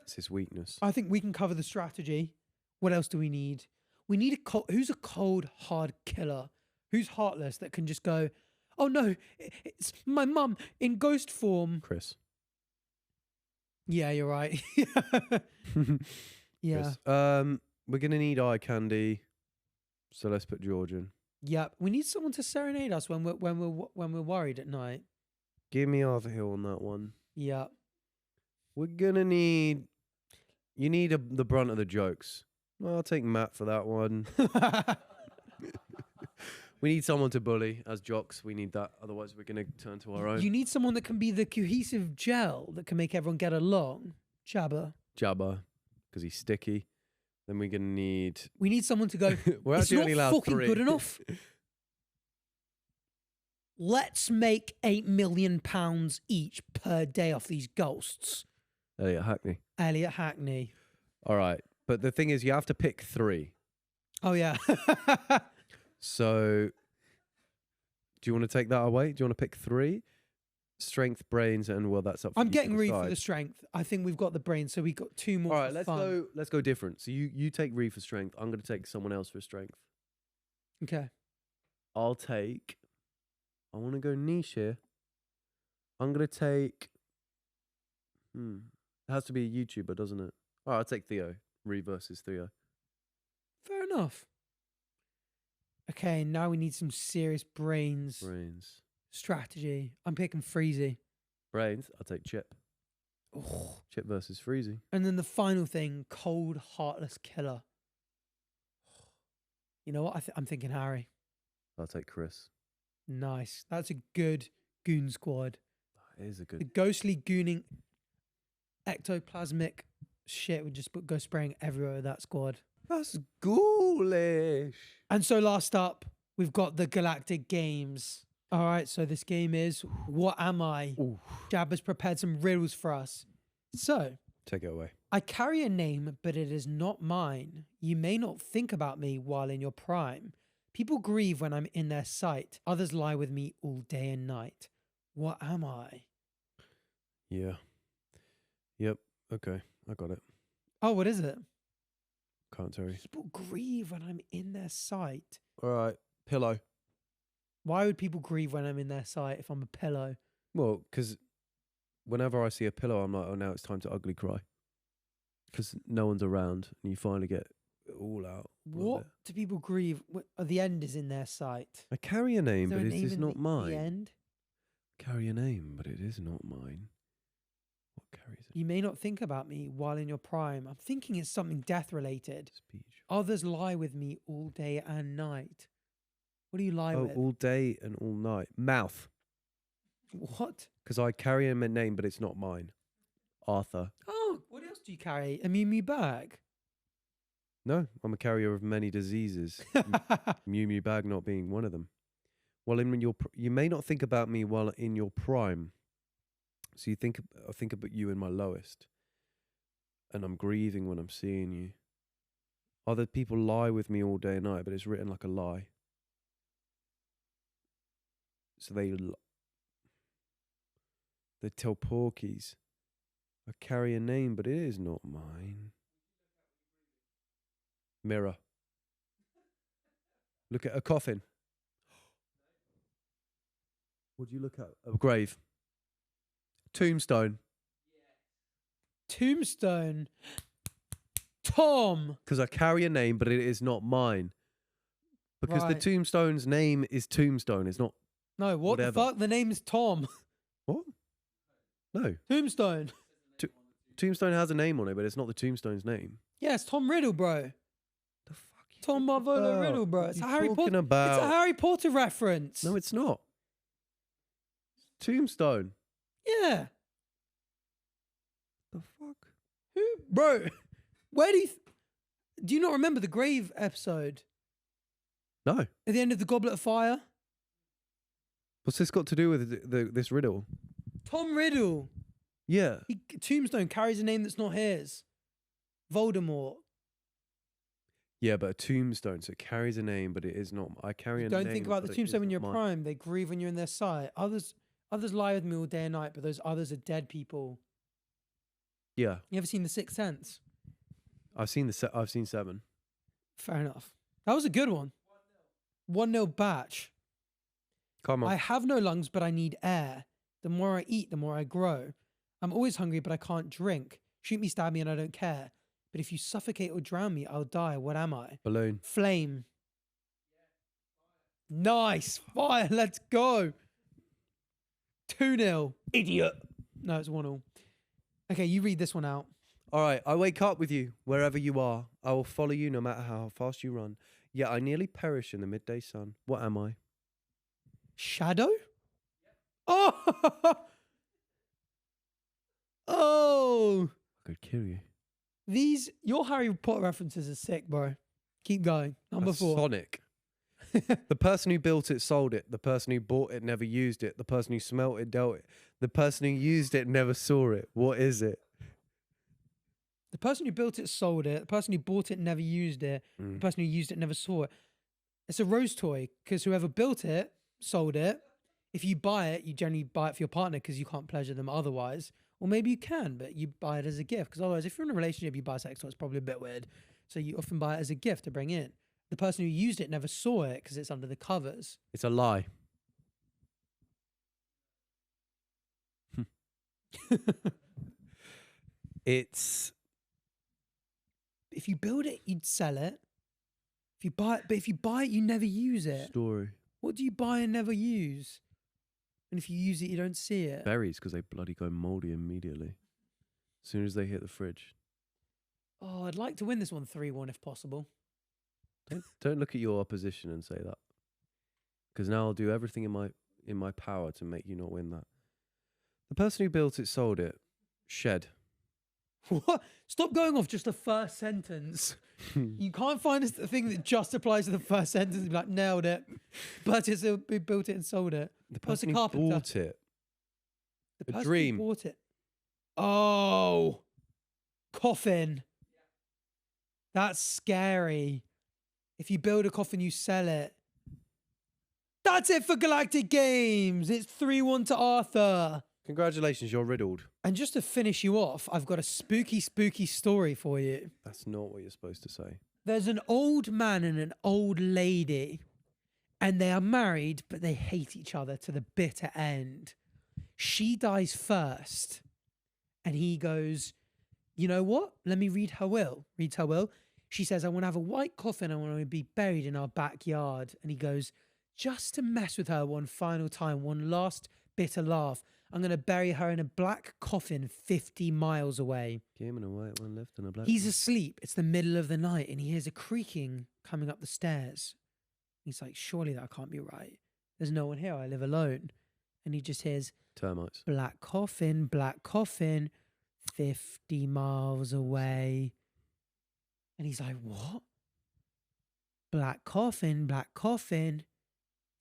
It's his weakness. I think we can cover the strategy. What else do we need? We need who's a cold, hard killer? Who's heartless that can just go, oh no, it's my mum in ghost form. Chris. Yeah, you're right. Yeah. Chris. We're going to need eye candy. So let's put George in. Yeah, we need someone to serenade us when we're worried at night. Give me Arthur Hill on that one. Yeah. We're going to need You need the brunt of the jokes. Well, I'll take Matt for that one. We need someone to bully as jocks. We need that. Otherwise, we're going to turn to our own. You need someone that can be the cohesive gel that can make everyone get along. Jabba. Jabba, because he's sticky. Then we're going to need... We need someone to go, We're it's actually not only allowed fucking 3. good enough. Let's make £8 million each per day off these ghosts. Elliot Hackney. Elliot Hackney. All right. But the thing is, you have to pick 3. Oh, yeah. So, do you want to take that away? Do you want to pick 3? Strength, brains, and well, that's up. I'm getting Reeve for the strength. I think we've got the brains, so we've got 2 more. All right, for let's fun. go. Let's go different. So you take Reeve for strength. I'm going to take someone else for strength. Okay. I'll take. I want to go niche here. I'm going to take. It has to be a YouTuber, doesn't it? All right, I'll take Theo. Reeve versus Theo. Fair enough. Okay, now we need some serious brains. Brains. Strategy. I'm picking Freezy. Brains. I'll take Chip. Oh. Chip versus Freezy. And then the final thing, cold, heartless killer. You know what? I'm thinking Harry. I'll take Chris. Nice. That's a good goon squad. That is a The good. ghostly gooning ectoplasmic shit would just go spraying everywhere with that squad. That's ghoulish. And so last up, we've got the Galactic Games. All right, so this game is What Am I? Ooh. Jabba's prepared some riddles for us. So, Take it away. I carry a name, but it is not mine. You may not think about me while in your prime. People grieve when I'm in their sight. Others lie with me all day and night. What am I? Yeah. Yep. Okay. I got it. Oh, what is it? Can't tell you. People grieve when I'm in their sight. All right. Pillow. Why would people grieve when I'm in their sight if I'm a pillow? Well, because whenever I see a pillow, I'm like, oh, now it's time to ugly cry. Because no one's around and you finally get it all out. What do people grieve? The end is in their sight. I carry a name, Is there but a it name is in not the mine. end? Carry a name, but it is not mine. What carries it? You may not think about me while in your prime. I'm thinking it's something death related. Speech. Others lie with me all day and night. What do you lie Oh, with? all day and all night. Mouth. What? Because I carry a name, but it's not mine. Arthur. Oh, what else do you carry? A Mew Mew bag. No, I'm a carrier of many diseases. Mew Mew bag not being one of them. Well, you may not think about me while in your prime. So I think about you in my lowest. And I'm grieving when I'm seeing you. Other people lie with me all day and night, but it's written like a lie. So they tell porkies, I carry a name, but it is not mine. Mirror. Look at a coffin. What do you look at? A grave. Tombstone. Tombstone. Tom. Because I carry a name, but it is not mine. Because the Right. tombstone's name is Tombstone. It's not. No, what Whatever. the fuck? The name's Tom. What? No. Tombstone. Tombstone has a name on it, but it's not the tombstone's name. Yeah, it's Tom Riddle, bro. The fuck? Tom Marvolo Riddle, bro. It's a Harry Potter. It's a Harry Potter reference. No, it's not. Tombstone. Yeah. The fuck? Who, bro? Where do you not remember the grave episode No. at the end of the Goblet of Fire? What's this got to do with this riddle? Tom Riddle. Yeah. Tombstone carries a name that's not his. Voldemort. Yeah, but a tombstone, so it carries a name, but it is not. I carry a name. Don't think about the but it tombstone is in your not mine. prime. They grieve when you're in their sight. Others lie with me all day and night, but those others are dead people. Yeah. You ever seen The Sixth Sense? I've seen 7. Fair enough. That was a good one. 1-0 batch. Come on. I have no lungs, but I need air. The more I eat, the more I grow. I'm always hungry, but I can't drink. Shoot me, stab me, and I don't care. But if you suffocate or drown me, I'll die. What am I? Balloon. Flame. Nice. Fire. Let's go. 2-0. Idiot. No, it's 1-1. Okay, you read this one out. All right, I wake up with you wherever you are. I will follow you no matter how fast you run. Yet I nearly perish in the midday sun. What am I? Shadow? Oh! Oh! I could kill you. Your Harry Potter references are sick, bro. Keep going. Number That's 4. Sonic. The person who built it sold it. The person who bought it never used it. The person who smelt it dealt it. The person who used it never saw it. What is it? The person who built it sold it. The person who bought it never used it. The person who used it never saw it. It's a rose toy because whoever built it sold it. If you buy it, you generally buy it for your partner because you can't pleasure them otherwise. Or maybe you can, but you buy it as a gift because otherwise, if you're in a relationship, you buy sex toys, it's probably a bit weird. So you often buy it as a gift to bring in. The person who used it never saw it because it's under the covers. It's a lie. It's... If you build it, you'd sell it. If you buy it, but if you buy it, you never use it. Story. What do you buy and never use? And if you use it, you don't see it. Berries, because they bloody go mouldy immediately. As soon as they hit the fridge. Oh, I'd like to win this one 3-1 if possible. Don't look at your opposition and say that. Because now I'll do everything in my power to make you not win that. The person who built it sold it. Shed. What? Stop going off just the first sentence. You can't find a thing that just applies to the first sentence and be like, nailed it. But it's who built it and sold it. The Oh, it's a person who carpenter. bought it. The A person dream. who bought it. Oh. Coffin. That's scary. If you build a coffin, you sell it. That's it for Galactic Games. It's 3-1 to Arthur. Congratulations, you're riddled. And just to finish you off, I've got a spooky, spooky story for you. That's not what you're supposed to say. There's an old man and an old lady, and they are married, but they hate each other to the bitter end. She dies first, and he goes, you know what? Let me read her will. Reads her will. She says, I want to have a white coffin. I want to be buried in our backyard. And he goes, just to mess with her one final time, one last bitter laugh, I'm going to bury her in a black coffin 50 miles away. Came in a white one left and a black He's one. asleep. It's the middle of the night and he hears a creaking coming up the stairs. He's like, surely that can't be right. There's no one here. I live alone. And he just hears, Termites. black coffin, 50 miles away. And he's like, what? Black coffin,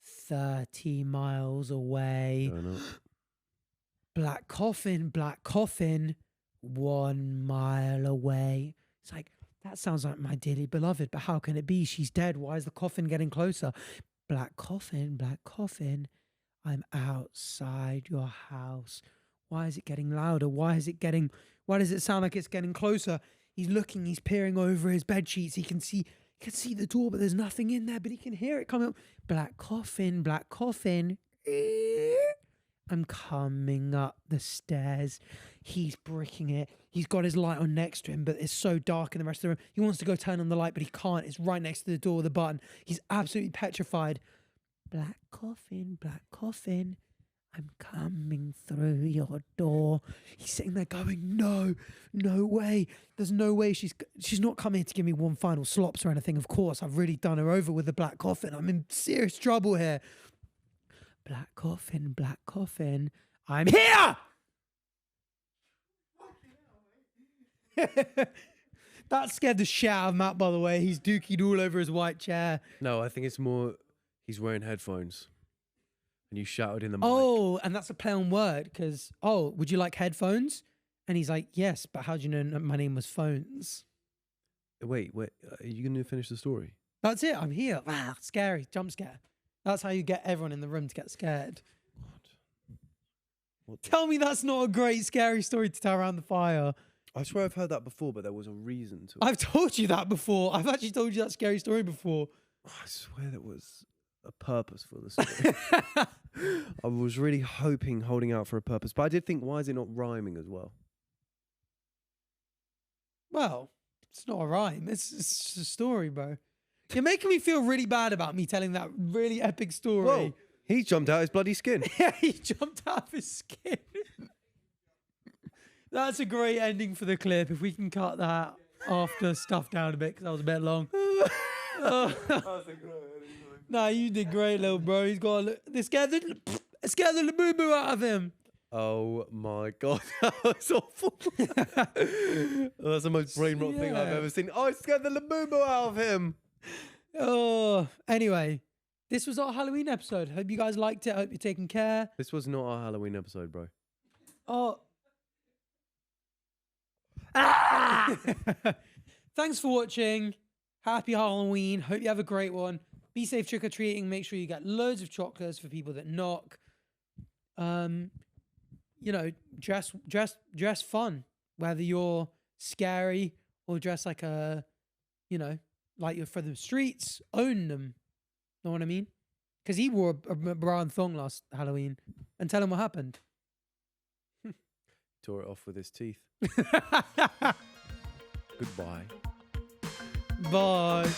30 miles away. Going up. Black coffin, 1 mile away. It's like, that sounds like my dearly beloved, but how can it be? She's dead. Why is the coffin getting closer? Black coffin, I'm outside your house. Why is it getting louder? Why does it sound like it's getting closer? He's looking, he's peering over his bed sheets. He can see the door, but there's nothing in there, but he can hear it coming up. Black coffin. I'm coming up the stairs. He's bricking it. He's got his light on next to him, but it's so dark in the rest of the room. He wants to go turn on the light, but he can't. It's right next to the door with the button. He's absolutely petrified. Black coffin. I'm coming through your door. He's sitting there going, no way. There's no way she's not coming here to give me one final slops or anything. Of course, I've really done her over with the black coffin. I'm in serious trouble here. Black coffin. I'm here! That scared the shit out of Matt, by the way. He's dookied all over his white chair. No, I think it's more he's wearing headphones. And you shouted in the mic. Oh, and that's a play on word because, would you like headphones? And he's like, yes, but how do you know that my name was Phones? Wait, are you going to finish the story? That's it. I'm here. Ah, scary. Jump scare. That's how you get everyone in the room to get scared. What? Tell me that's not a great, scary story to tell around the fire. I swear I've heard that before, but there was a reason to it. I've told you that before. I've actually told you that scary story before. I swear there was a purpose for the story. I was really holding out for a purpose. But I did think, why is it not rhyming as well? Well, it's not a rhyme. It's a story, bro. You're making me feel really bad about me telling that really epic story. Whoa, he jumped out his bloody skin. Yeah, he jumped out of his skin. That's a great ending for the clip. If we can cut that after stuff down a bit, because that was a bit long. Nah, you did great, little bro. He's got it scared the boo boo out of him. Oh my god, that was awful. That's the most brain rot thing I've ever seen. Oh, it scared the Labubu out of him. Oh, anyway, this was our Halloween episode. Hope you guys liked it. Hope you're taking care. This was not our Halloween episode, bro. Oh. Thanks for watching. Happy Halloween. Hope you have a great one. Be safe trick-or-treating. Make sure you get loads of chocolates for people that knock. You know, dress fun. Whether you're scary or dress like a, you know, like you're for the streets. Own them. Know what I mean? Because he wore a bra and thong last Halloween. And tell him what happened. Tore it off with his teeth. Goodbye. Bye.